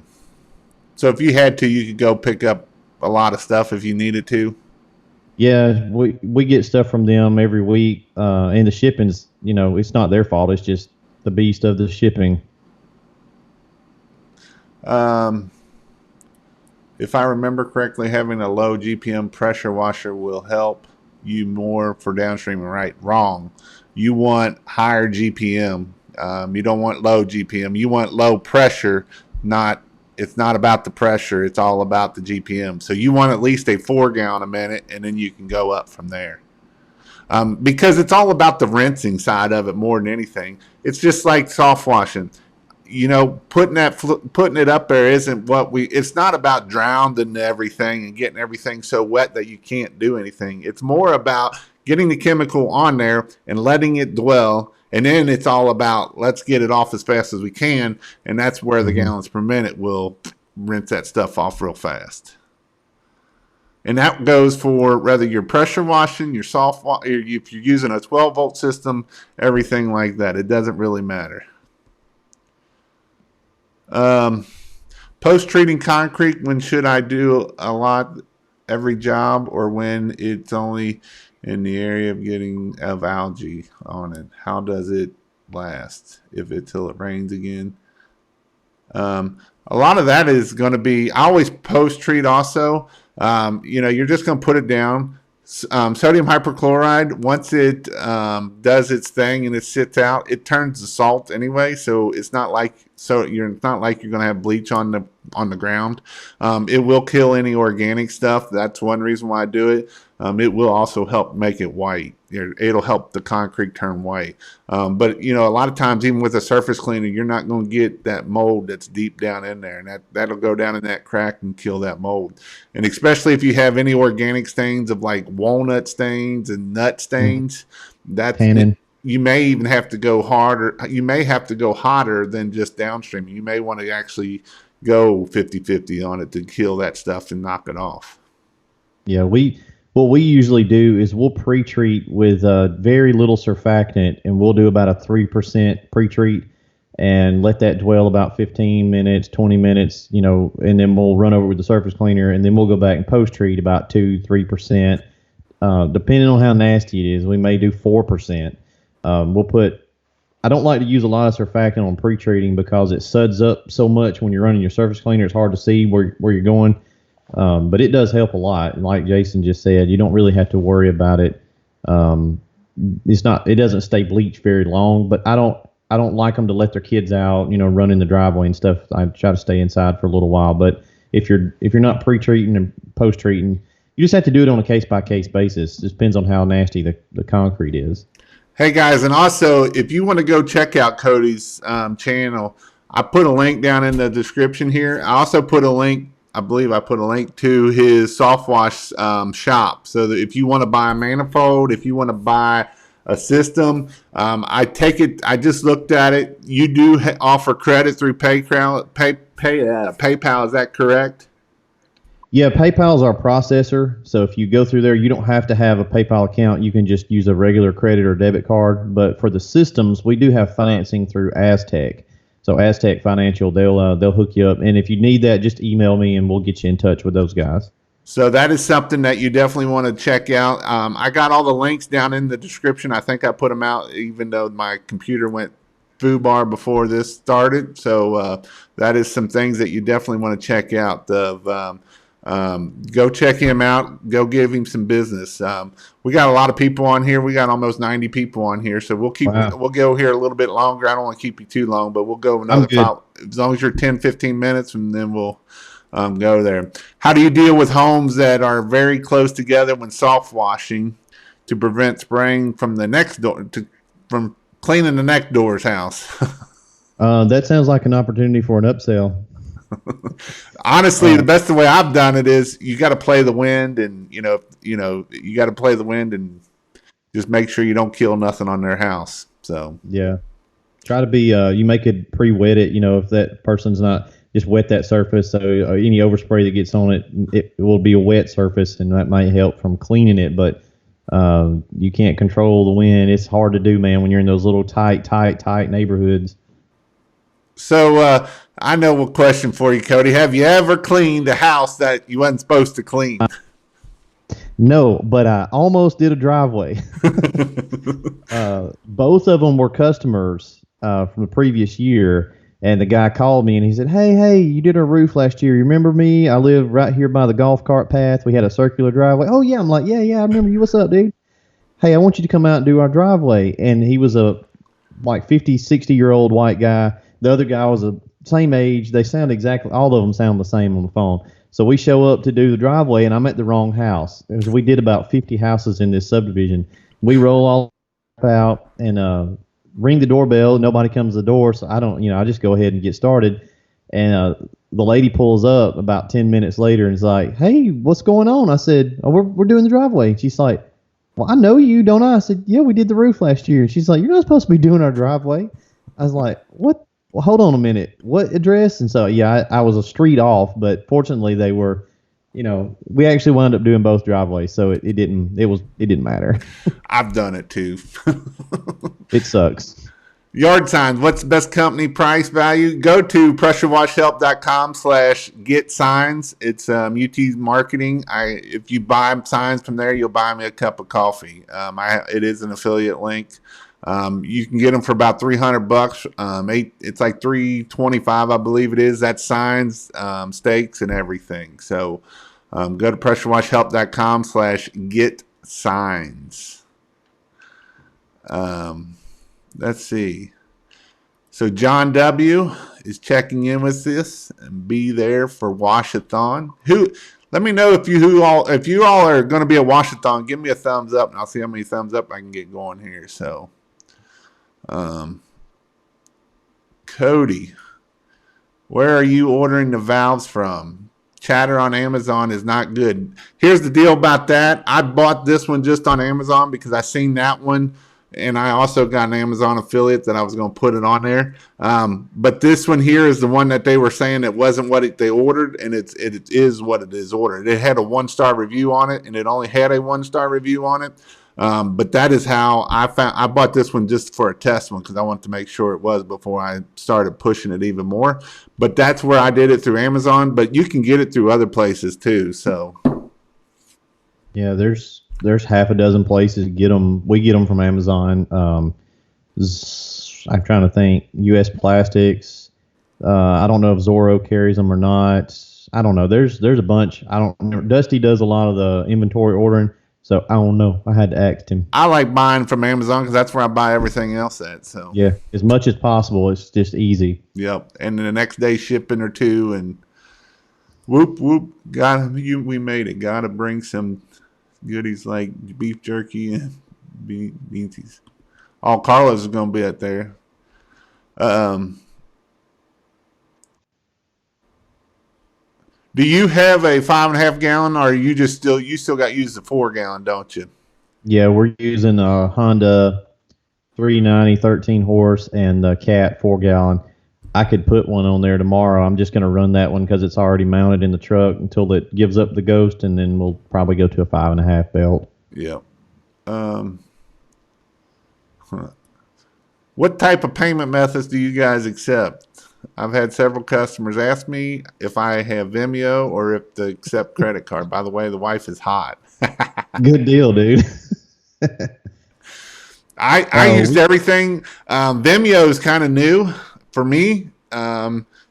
S1: So if you had to, you could go pick up a lot of stuff if you needed to.
S2: Yeah, we get stuff from them every week, and the shipping's, it's not their fault. It's just the beast of the shipping.
S1: If I remember correctly, having a low GPM pressure washer will help you more for downstreaming. Right? Wrong. You want higher GPM. You don't want low GPM. You want low pressure. It's not about the pressure. It's all about the GPM. So you want at least a 4 gallon a minute, and then you can go up from there. Because it's all about the rinsing side of it more than anything. It's just like soft washing. Putting it up there isn't it's not about drowning everything and getting everything so wet that you can't do anything. It's more about getting the chemical on there and letting it dwell. And then it's all about let's get it off as fast as we can. And that's where the gallons per minute will rinse that stuff off real fast. And that goes for whether you're pressure washing, if you're using a 12-volt system, everything like that. It doesn't really matter. Post-treating concrete, when should I do a lot every job or when it's only in the area of algae on it? How does it last till it rains again? A lot of that is going to be, I always post-treat also. You're just going to put it down. Sodium hypochlorite, once it does its thing and it sits out, it turns to salt anyway. So it's not like you're going to have bleach on the ground. It will kill any organic stuff. That's one reason why I do it. It will also help make it white. It'll help the concrete turn white. But a lot of times, even with a surface cleaner, you're not going to get that mold that's deep down in there, and that'll go down in that crack and kill that mold. And especially if you have any organic stains of like walnut stains and nut stains, you may even have to go harder. You may have to go hotter than just downstream. You may want to actually go 50-50 on it to kill that stuff and knock it off.
S2: Yeah, what we usually do is we'll pre-treat with very little surfactant, and we'll do about a 3% pre-treat and let that dwell about 15 minutes, 20 minutes, and then we'll run over with the surface cleaner, and then we'll go back and post-treat about 2-3%. Depending on how nasty it is, we may do 4%. I don't like to use a lot of surfactant on pre-treating because it suds up so much when you're running your surface cleaner. It's hard to see where you're going. But it does help a lot. And like Jason just said, you don't really have to worry about it, it doesn't stay bleached very long. But I don't like them to let their kids out, run in the driveway and stuff. I try to stay inside for a little while. But if you're not pre-treating and post-treating, you just have to do it on a case-by-case basis. It just depends on how nasty the concrete is.
S1: Hey guys, and also if you want to go check out Coty's channel, I put a link down in the description here. I also put a link, I believe I put a link to his Softwash shop. So that if you want to buy a manifold, if you want to buy a system, I just looked at it. You do offer credit through PayPal. Is that correct?
S2: Yeah, PayPal is our processor. So if you go through there, you don't have to have a PayPal account. You can just use a regular credit or debit card. But for the systems, we do have financing through Aztec. So Aztec Financial, they'll hook you up. And if you need that, just email me and we'll get you in touch with those guys.
S1: So that is something that you definitely want to check out. I got all the links down in the description. I think I put them out even though my computer went foobar before this started. So that is some things that you definitely want to check out. Go check him out. Go give him some business. We got a lot of people on here. We got almost 90 people on here. So we'll go here a little bit longer. I don't want to keep you too long, but we'll go another 5, as long as you're 10, 15 minutes, and then we'll go there. How do you deal with homes that are very close together when soft washing to prevent spraying from the next door from cleaning the next door's house?
S2: That sounds like an opportunity for an upsell.
S1: Honestly, the best way I've done it is you got to play the wind, and you got to play the wind and just make sure you don't kill nothing on their house. So
S2: yeah, try to be you make it pre-wet it. If that person's not, just wet that surface. So any overspray that gets on it, it will be a wet surface, and that might help from cleaning it. But you can't control the wind. It's hard to do, man, when you're in those little tight neighborhoods.
S1: So I know a question for you, Coty. Have you ever cleaned a house that you wasn't supposed to clean?
S2: No, but I almost did a driveway. Both of them were customers from the previous year, and the guy called me and he said, Hey, you did our roof last year. You remember me? I live right here by the golf cart path. We had a circular driveway. Oh, yeah. I'm like, yeah, I remember you. What's up, dude? Hey, I want you to come out and do our driveway. And he was a 50, 60-year-old white guy. The other guy was the same age. They sound exactly, all of them sound the same on the phone. So we show up to do the driveway, and I'm at the wrong house. We did about 50 houses in this subdivision. We roll all out and ring the doorbell. Nobody comes to the door, so I just go ahead and get started. And the lady pulls up about 10 minutes later and is like, Hey, what's going on? I said, Oh, we're doing the driveway. She's like, Well, I know you, don't I? I said, Yeah, we did the roof last year. She's like, You're not supposed to be doing our driveway. I was like, What? Well, hold on a minute. What address? And so, yeah, I was a street off, but fortunately they were, we actually wound up doing both driveways, so it didn't matter.
S1: I've done it too.
S2: It sucks.
S1: Yard signs. What's the best company price value? Go to pressurewashhelp.com/get signs. It's UT's marketing. If you buy signs from there, you'll buy me a cup of coffee. It is an affiliate link. You can get them for about $300. It's like $325, I believe it is. That's signs, stakes, and everything. So go to pressurewashhelp.com/get signs. Let's see. So John W. is checking in with this and be there for Washathon. Let me know if you all are going to be a Washathon. Give me a thumbs up, and I'll see how many thumbs up I can get going here. So. Coty, where are you ordering the valves from? Chatter on Amazon is not good. Here's the deal about that. I bought this one just on Amazon because I seen that one, and I also got an Amazon affiliate that I was going to put it on there. But this one here is the one that they were saying it wasn't what they ordered, and it is what it is ordered. It had a 1-star review on it, and it only had a 1-star review on it. But that is how I bought this one just for a test one because I wanted to make sure it was before I started pushing it even more. But that's where I did it through Amazon, but you can get it through other places too. So
S2: yeah, there's half a dozen places to get them. We get them from Amazon. I'm trying to think. U.S. Plastics. I don't know if Zorro carries them or not. I don't know. There's a bunch. I don't remember. Dusty does a lot of the inventory ordering. So I don't know. I had to ask him.
S1: I like buying from Amazon because that's where I buy everything else at. So
S2: Yeah, as much as possible. It's just easy.
S1: yep. And then the next day shipping or two, and whoop whoop. We made it. Got to bring some goodies like beef jerky and beansies. Oh, Carlos is gonna be up there. Do you have a 5.5 gallon, or you still got to use the 4 gallon, don't you?
S2: Yeah, we're using a Honda 390 13 horse and the Cat 4 gallon. I could put one on there tomorrow. I'm just going to run that one because it's already mounted in the truck until it gives up the ghost, and then we'll probably go to a 5.5 belt.
S1: Yep. What type of payment methods do you guys accept? I've had several customers ask me if I have Vimeo or if they accept credit card. By the way, the wife is hot.
S2: Good deal, dude.
S1: I used everything. Vimeo is kind of new for me.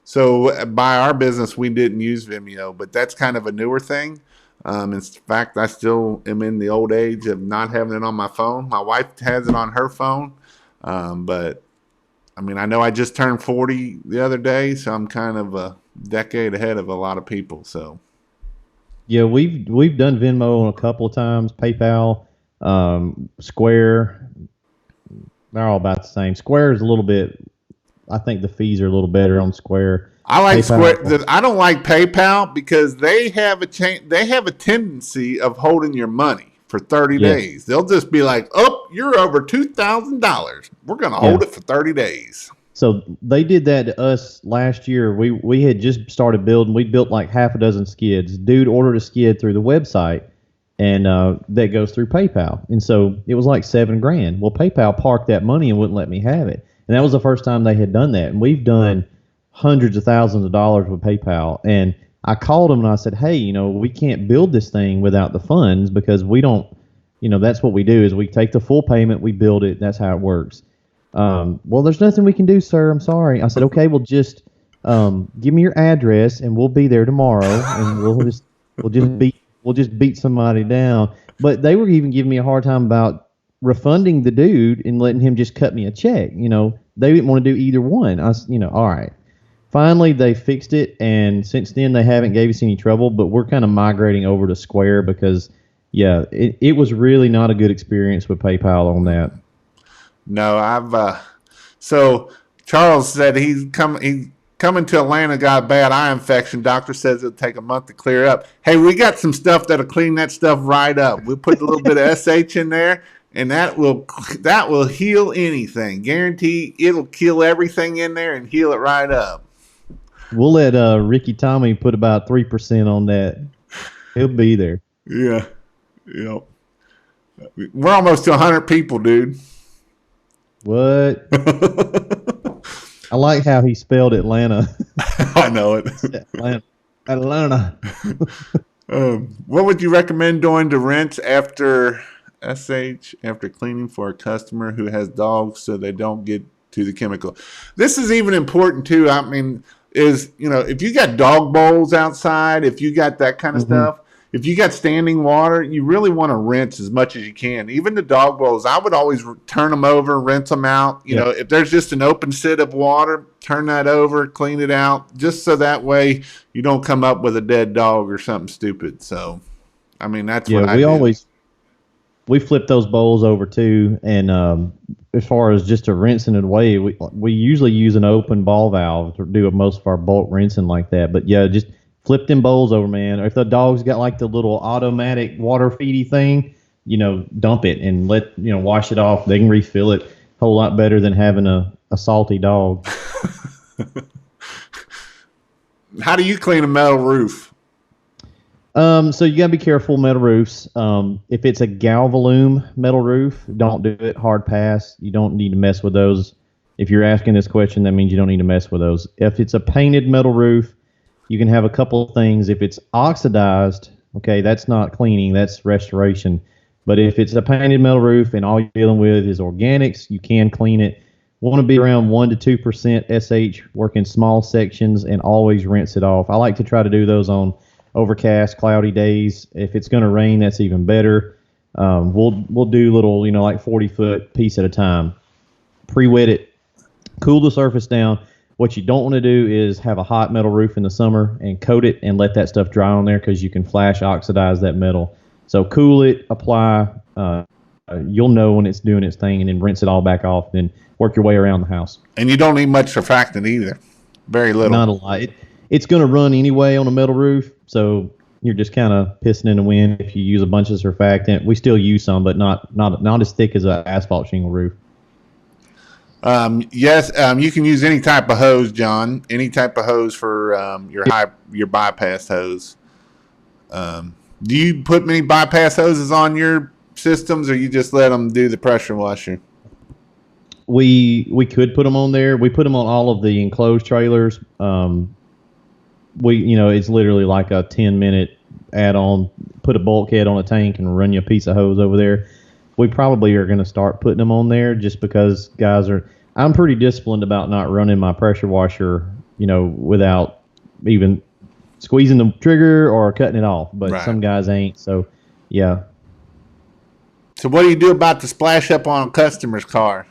S1: So by our business, we didn't use Vimeo, but that's kind of a newer thing. In fact, I still am in the old age of not having it on my phone. My wife has it on her phone. But I mean, I know I just turned 40 the other day, so I'm kind of a decade ahead of a lot of people. So
S2: Yeah, we've done Venmo a couple of times. PayPal, Square, they're all about the same. Square is a little bit. I think the fees are a little better on Square.
S1: I like
S2: PayPal.
S1: Square. I don't like PayPal because they have a tendency of holding your money for 30 days. They'll just be like, "Oh, you're over $2,000. We're going to hold it for 30 days."
S2: So they did that to us last year. We had just started building. We built like half a dozen skids. Dude ordered a skid through the website, and that goes through PayPal. And so it was like $7,000. Well, PayPal parked that money and wouldn't let me have it. And that was the first time they had done that. And we've done hundreds of thousands of dollars with PayPal. And I called them and I said, hey, we can't build this thing without the funds because we don't, that's what we do is we take the full payment, we build it. That's how it works. Well, there's nothing we can do, sir. I'm sorry. I said, okay, well, just give me your address and we'll be there tomorrow and we'll just beat somebody down. But they were even giving me a hard time about refunding the dude and letting him just cut me a check. They didn't want to do either one. All right. Finally, they fixed it, and since then they haven't gave us any trouble. But we're kind of migrating over to Square because, it was really not a good experience with PayPal on that.
S1: No, so Charles said he's coming to Atlanta, got a bad eye infection. Doctor says it'll take a month to clear up. Hey, we got some stuff that'll clean that stuff right up. We'll put a little bit of SH in there, and that will heal anything. Guarantee it'll kill everything in there and heal it right up.
S2: We'll let Ricky Tommy put about 3% on that. He'll be there.
S1: Yeah. Yep. We're almost to 100 people, dude.
S2: What? I like how he spelled Atlanta.
S1: I know it.
S2: Atlanta.
S1: What would you recommend doing to rinse after cleaning for a customer who has dogs so they don't get to the chemical? This is even important too. I mean, if you got dog bowls outside, if you got that kind of stuff, if you got standing water, you really want to rinse as much as you can. Even the dog bowls, I would always turn them over, rinse them out. If there's just an open sit of water, turn that over, clean it out, just so that way you don't come up with a dead dog or something stupid. So, I mean, that's what I do.
S2: We flip those bowls over too, and as far as just to rinsing it away, we usually use an open ball valve to do most of our bulk rinsing like that. But yeah, just flip them bowls over, man. Or if the dog's got like the little automatic water feedy thing, dump it and wash it off. They can refill it. A whole lot better than having a salty dog.
S1: How do you clean a metal roof?
S2: So you gotta be careful metal roofs. If it's a Galvalume metal roof, don't do it. Hard pass. You don't need to mess with those. If you're asking this question, that means you don't need to mess with those. If it's a painted metal roof, you can have a couple of things. If it's oxidized, okay, that's not cleaning, that's restoration. But if it's a painted metal roof and all you're dealing with is organics, you can clean it. Want to be around 1 to 2% SH, work in small sections, and always rinse it off. I like to try to do those on overcast, cloudy days. If it's going to rain, that's even better. We'll do little, like 40-foot piece at a time. Pre-wet it, cool the surface down. What you don't want to do is have a hot metal roof in the summer and coat it and let that stuff dry on there, because you can flash oxidize that metal. So cool it, apply. You'll know when it's doing its thing, and then rinse it all back off. Then work your way around the house.
S1: And you don't need much surfactant either. Very little.
S2: Not a lot. It's going to run anyway on a metal roof, so you're just kind of pissing in the wind if you use a bunch of surfactant. We still use some, but not as thick as an asphalt shingle roof.
S1: Yes, you can use any type of hose, John. Any type of hose for your bypass hose. Do you put many bypass hoses on your systems, or you just let them do the pressure washer?
S2: We could put them on there. We put them on all of the enclosed trailers. It's literally like a 10-minute add-on. Put a bulkhead on a tank and run you a piece of hose over there. We probably are going to start putting them on there, just because I'm pretty disciplined about not running my pressure washer, without even squeezing the trigger or cutting it off. But
S1: right.
S2: Some guys ain't. So, yeah.
S1: So what do you do about the splash up on a customer's car?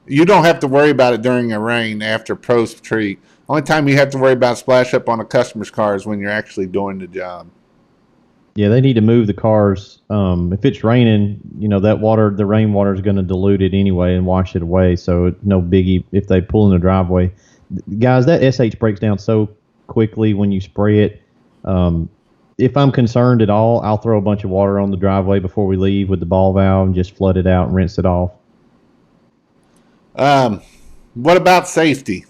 S1: You don't have to worry about it during a rain after post-treat. Only time you have to worry about splash up on a customer's car is when you're actually doing the job.
S2: Yeah, they need to move the cars. If it's raining, the rainwater is going to dilute it anyway and wash it away. So no biggie if they pull in the driveway. Guys, that SH breaks down so quickly when you spray it. If I'm concerned at all, I'll throw a bunch of water on the driveway before we leave with the ball valve and just flood it out and rinse it off.
S1: What about safety?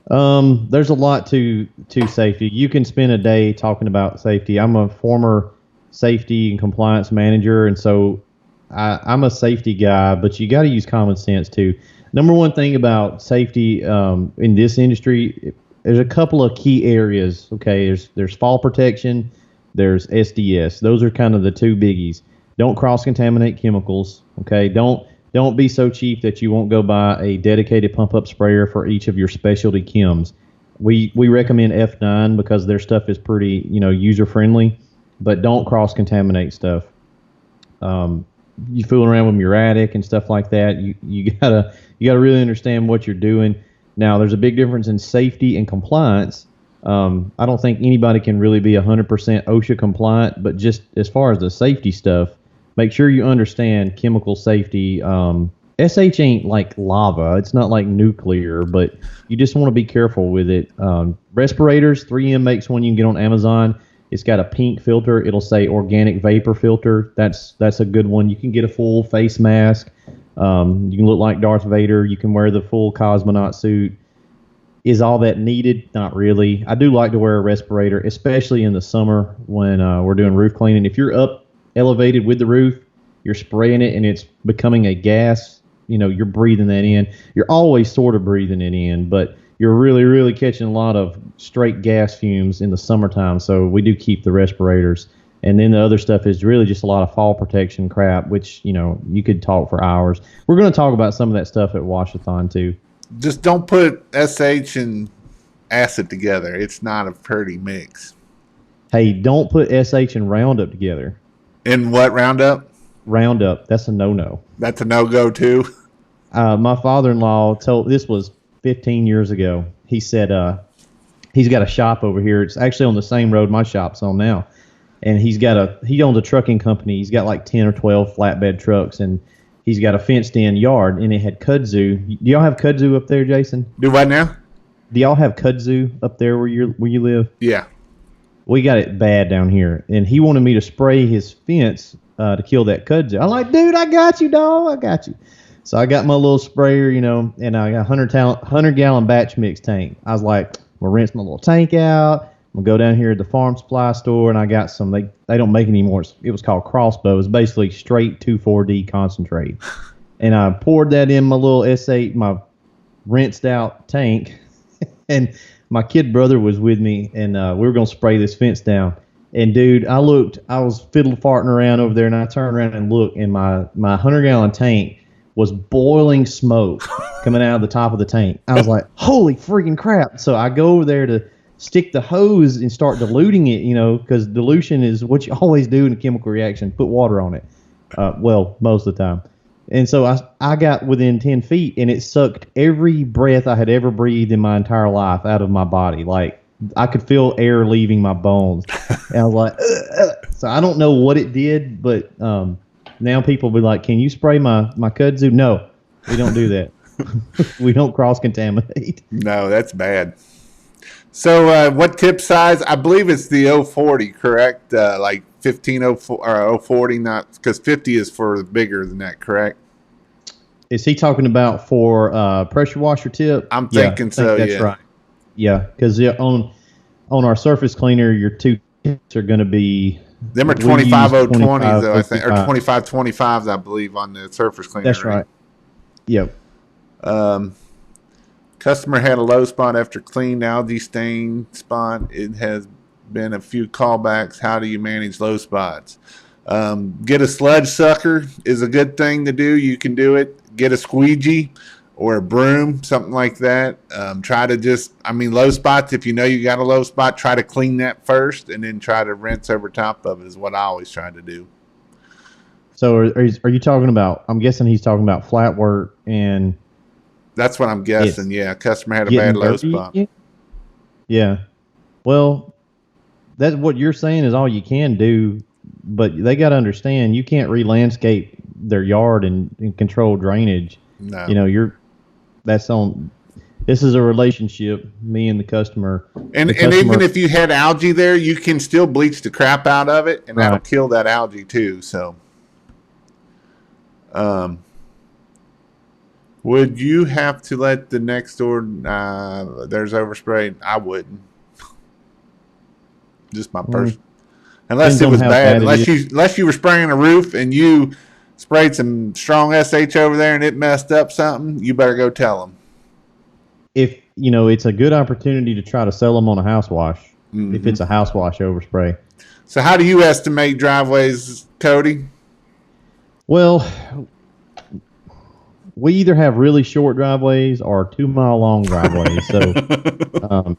S2: There's a lot to safety. You can spend a day talking about safety. I'm a former safety and compliance manager, and so I'm a safety guy, but you got to use common sense too. Number one thing about safety in this industry, there's a couple of key areas. Okay, there's fall protection, there's SDS. Those are kind of the two biggies. Don't cross-contaminate chemicals. Okay, don't be so cheap that you won't go buy a dedicated pump-up sprayer for each of your specialty chems. We recommend F9 because their stuff is pretty, user-friendly, but don't cross-contaminate stuff. You fooling around with muriatic and stuff like that, you gotta really understand what you're doing. Now, there's a big difference in safety and compliance. I don't think anybody can really be 100% OSHA compliant, but just as far as the safety stuff, make sure you understand chemical safety. SH ain't like lava. It's not like nuclear, but you just want to be careful with it. Respirators, 3M makes one you can get on Amazon. It's got a pink filter. It'll say organic vapor filter. That's a good one. You can get a full face mask. You can look like Darth Vader. You can wear the full cosmonaut suit. Is all that needed? Not really. I do like to wear a respirator, especially in the summer when we're doing roof cleaning. If you're up elevated with the roof, you're spraying it and it's becoming a gas, you're breathing that in. You're always sort of breathing it in, but you're really, really catching a lot of straight gas fumes in the summertime. So we do keep the respirators. And then the other stuff is really just a lot of fall protection crap, which, you could talk for hours. We're going to talk about some of that stuff at Washathon too.
S1: Just don't put SH and acid together. It's not a pretty mix.
S2: Hey, don't put SH and Roundup together.
S1: In what Roundup?
S2: Roundup. That's a no-no.
S1: That's a no-go too?
S2: My father-in-law this was 15 years ago. He said he's got a shop over here. It's actually on the same road my shop's on now. And he owns a trucking company. He's got like 10 or 12 flatbed trucks, and he's got a fenced-in yard, and it had kudzu. Do y'all have kudzu up there, Jason?
S1: Do what now?
S2: Do y'all have kudzu up there where you live?
S1: Yeah.
S2: We got it bad down here, and he wanted me to spray his fence to kill that kudzu. I'm like, dude, I got you, dog. I got you. So I got my little sprayer, and I got a 100-gallon batch mix tank. I was like, I'm going to rinse my little tank out. I'm going to go down here at the farm supply store, and I got some. They don't make it anymore. It was called Crossbow. It's basically straight 2,4-D concentrate. And I poured that in my little S8, my rinsed out tank, and my kid brother was with me, and we were going to spray this fence down. And, dude, I was fiddle farting around over there, and I turned around and looked, and my 100-gallon tank was boiling smoke coming out of the top of the tank. I was like, holy freaking crap. So I go over there to stick the hose and start diluting it, because dilution is what you always do in a chemical reaction. Put water on it. Well, most of the time. And so I got within 10 feet, and it sucked every breath I had ever breathed in my entire life out of my body. Like, I could feel air leaving my bones. And I was like, ugh. So I don't know what it did, but now people will be like, can you spray my kudzu? No, we don't do that. We don't cross-contaminate.
S1: No, that's bad. So what tip size? I believe it's the 040, correct? Like 1504 or 040, not because 50 is for bigger than that, correct?
S2: Is he talking about for pressure washer tip?
S1: I'm thinking so.
S2: That's right. Yeah, because on our surface cleaner, your two tips are going to be.
S1: Them are 25020s, though, I think, or 2525s, I believe, on the surface cleaner.
S2: That's right. Yep.
S1: Customer had a low spot after cleaned algae stain spot. It has been a few callbacks. How do you manage low spots? Get a sludge sucker is a good thing to do. You can do it. Get a squeegee or a broom, something like that. Try to low spots, if you know you got a low spot, try to clean that first and then try to rinse over top of it is what I always try to do.
S2: So are you talking about, I'm guessing he's talking about flat work and...
S1: That's what I'm guessing. Yeah, customer had a bad low spot.
S2: Yeah. Well, that's what you're saying is all you can do, but they got to understand you can't re-landscape their yard and control drainage.
S1: No.
S2: This is a relationship, me and the customer.
S1: And even if you had algae there, you can still bleach the crap out of it, and that'll kill that algae too. So, would you have to let the next door, there's overspray? I wouldn't. Just my person. Unless it was bad. Unless you were spraying a roof and you sprayed some strong SH over there and it messed up something, you better go tell them.
S2: If, it's a good opportunity to try to sell them on a house wash, if it's a house wash overspray.
S1: So how do you estimate driveways, Coty?
S2: Well, we either have really short driveways or 2 mile long driveways. So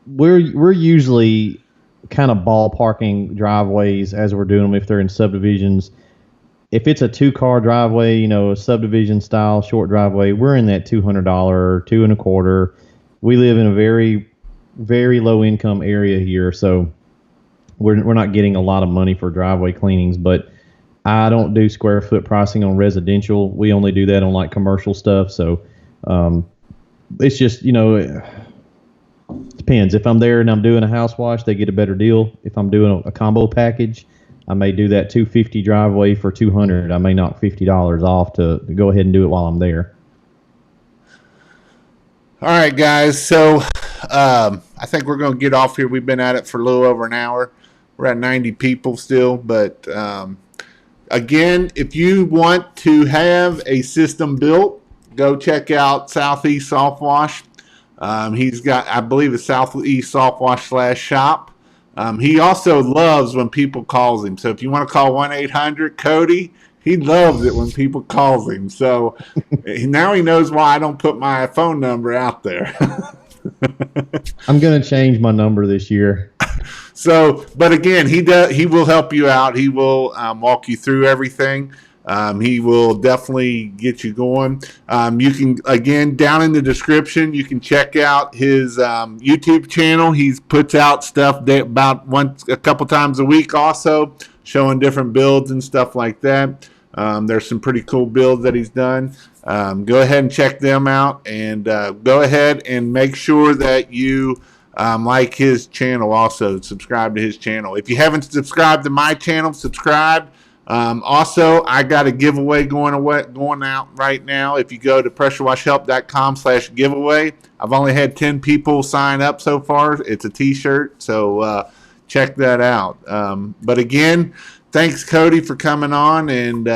S2: we're usually kind of ballparking driveways as we're doing them if they're in subdivisions. If it's a 2-car driveway, a subdivision style short driveway, we're in that $200, $225. We live in a very, very low income area here, so we're not getting a lot of money for driveway cleanings, but I don't do square foot pricing on residential. We only do that on like commercial stuff. So it's just, it depends. If I'm there and I'm doing a house wash, they get a better deal. If I'm doing a combo package, I may do that $250 driveway for $200. I may knock $50 off to go ahead and do it while I'm there.
S1: All right, guys. So I think we're going to get off here. We've been at it for a little over an hour. We're at 90 people still, but again, if you want to have a system built, go check out Southeast Softwash. He's got, I believe it's Southeast Softwash /shop. He also loves when people calls him. So if you want to call 1-800-CODY, he loves it when people calls him. So now he knows why I don't put my phone number out there.
S2: I'm going to change my number this year.
S1: So, but again, he will help you out. He will walk you through everything. He will definitely get you going. You can, again, down in the description, you can check out his YouTube channel. He puts out stuff about a couple times a week also, showing different builds and stuff like that. There's some pretty cool builds that he's done. Go ahead and check them out, and go ahead and make sure that you like his channel also. Subscribe to his channel. If you haven't subscribed to my channel, subscribe. Also, I got a giveaway going out right now. If you go to pressurewashhelp.com/giveaway, I've only had 10 people sign up so far. It's a t-shirt, so check that out. But again, thanks, Coty, for coming on and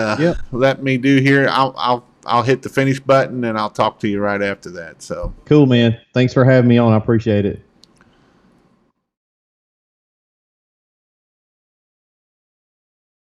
S1: let me do here. I'll hit the finish button and I'll talk to you right after that. So
S2: cool, man. Thanks for having me on. I appreciate it.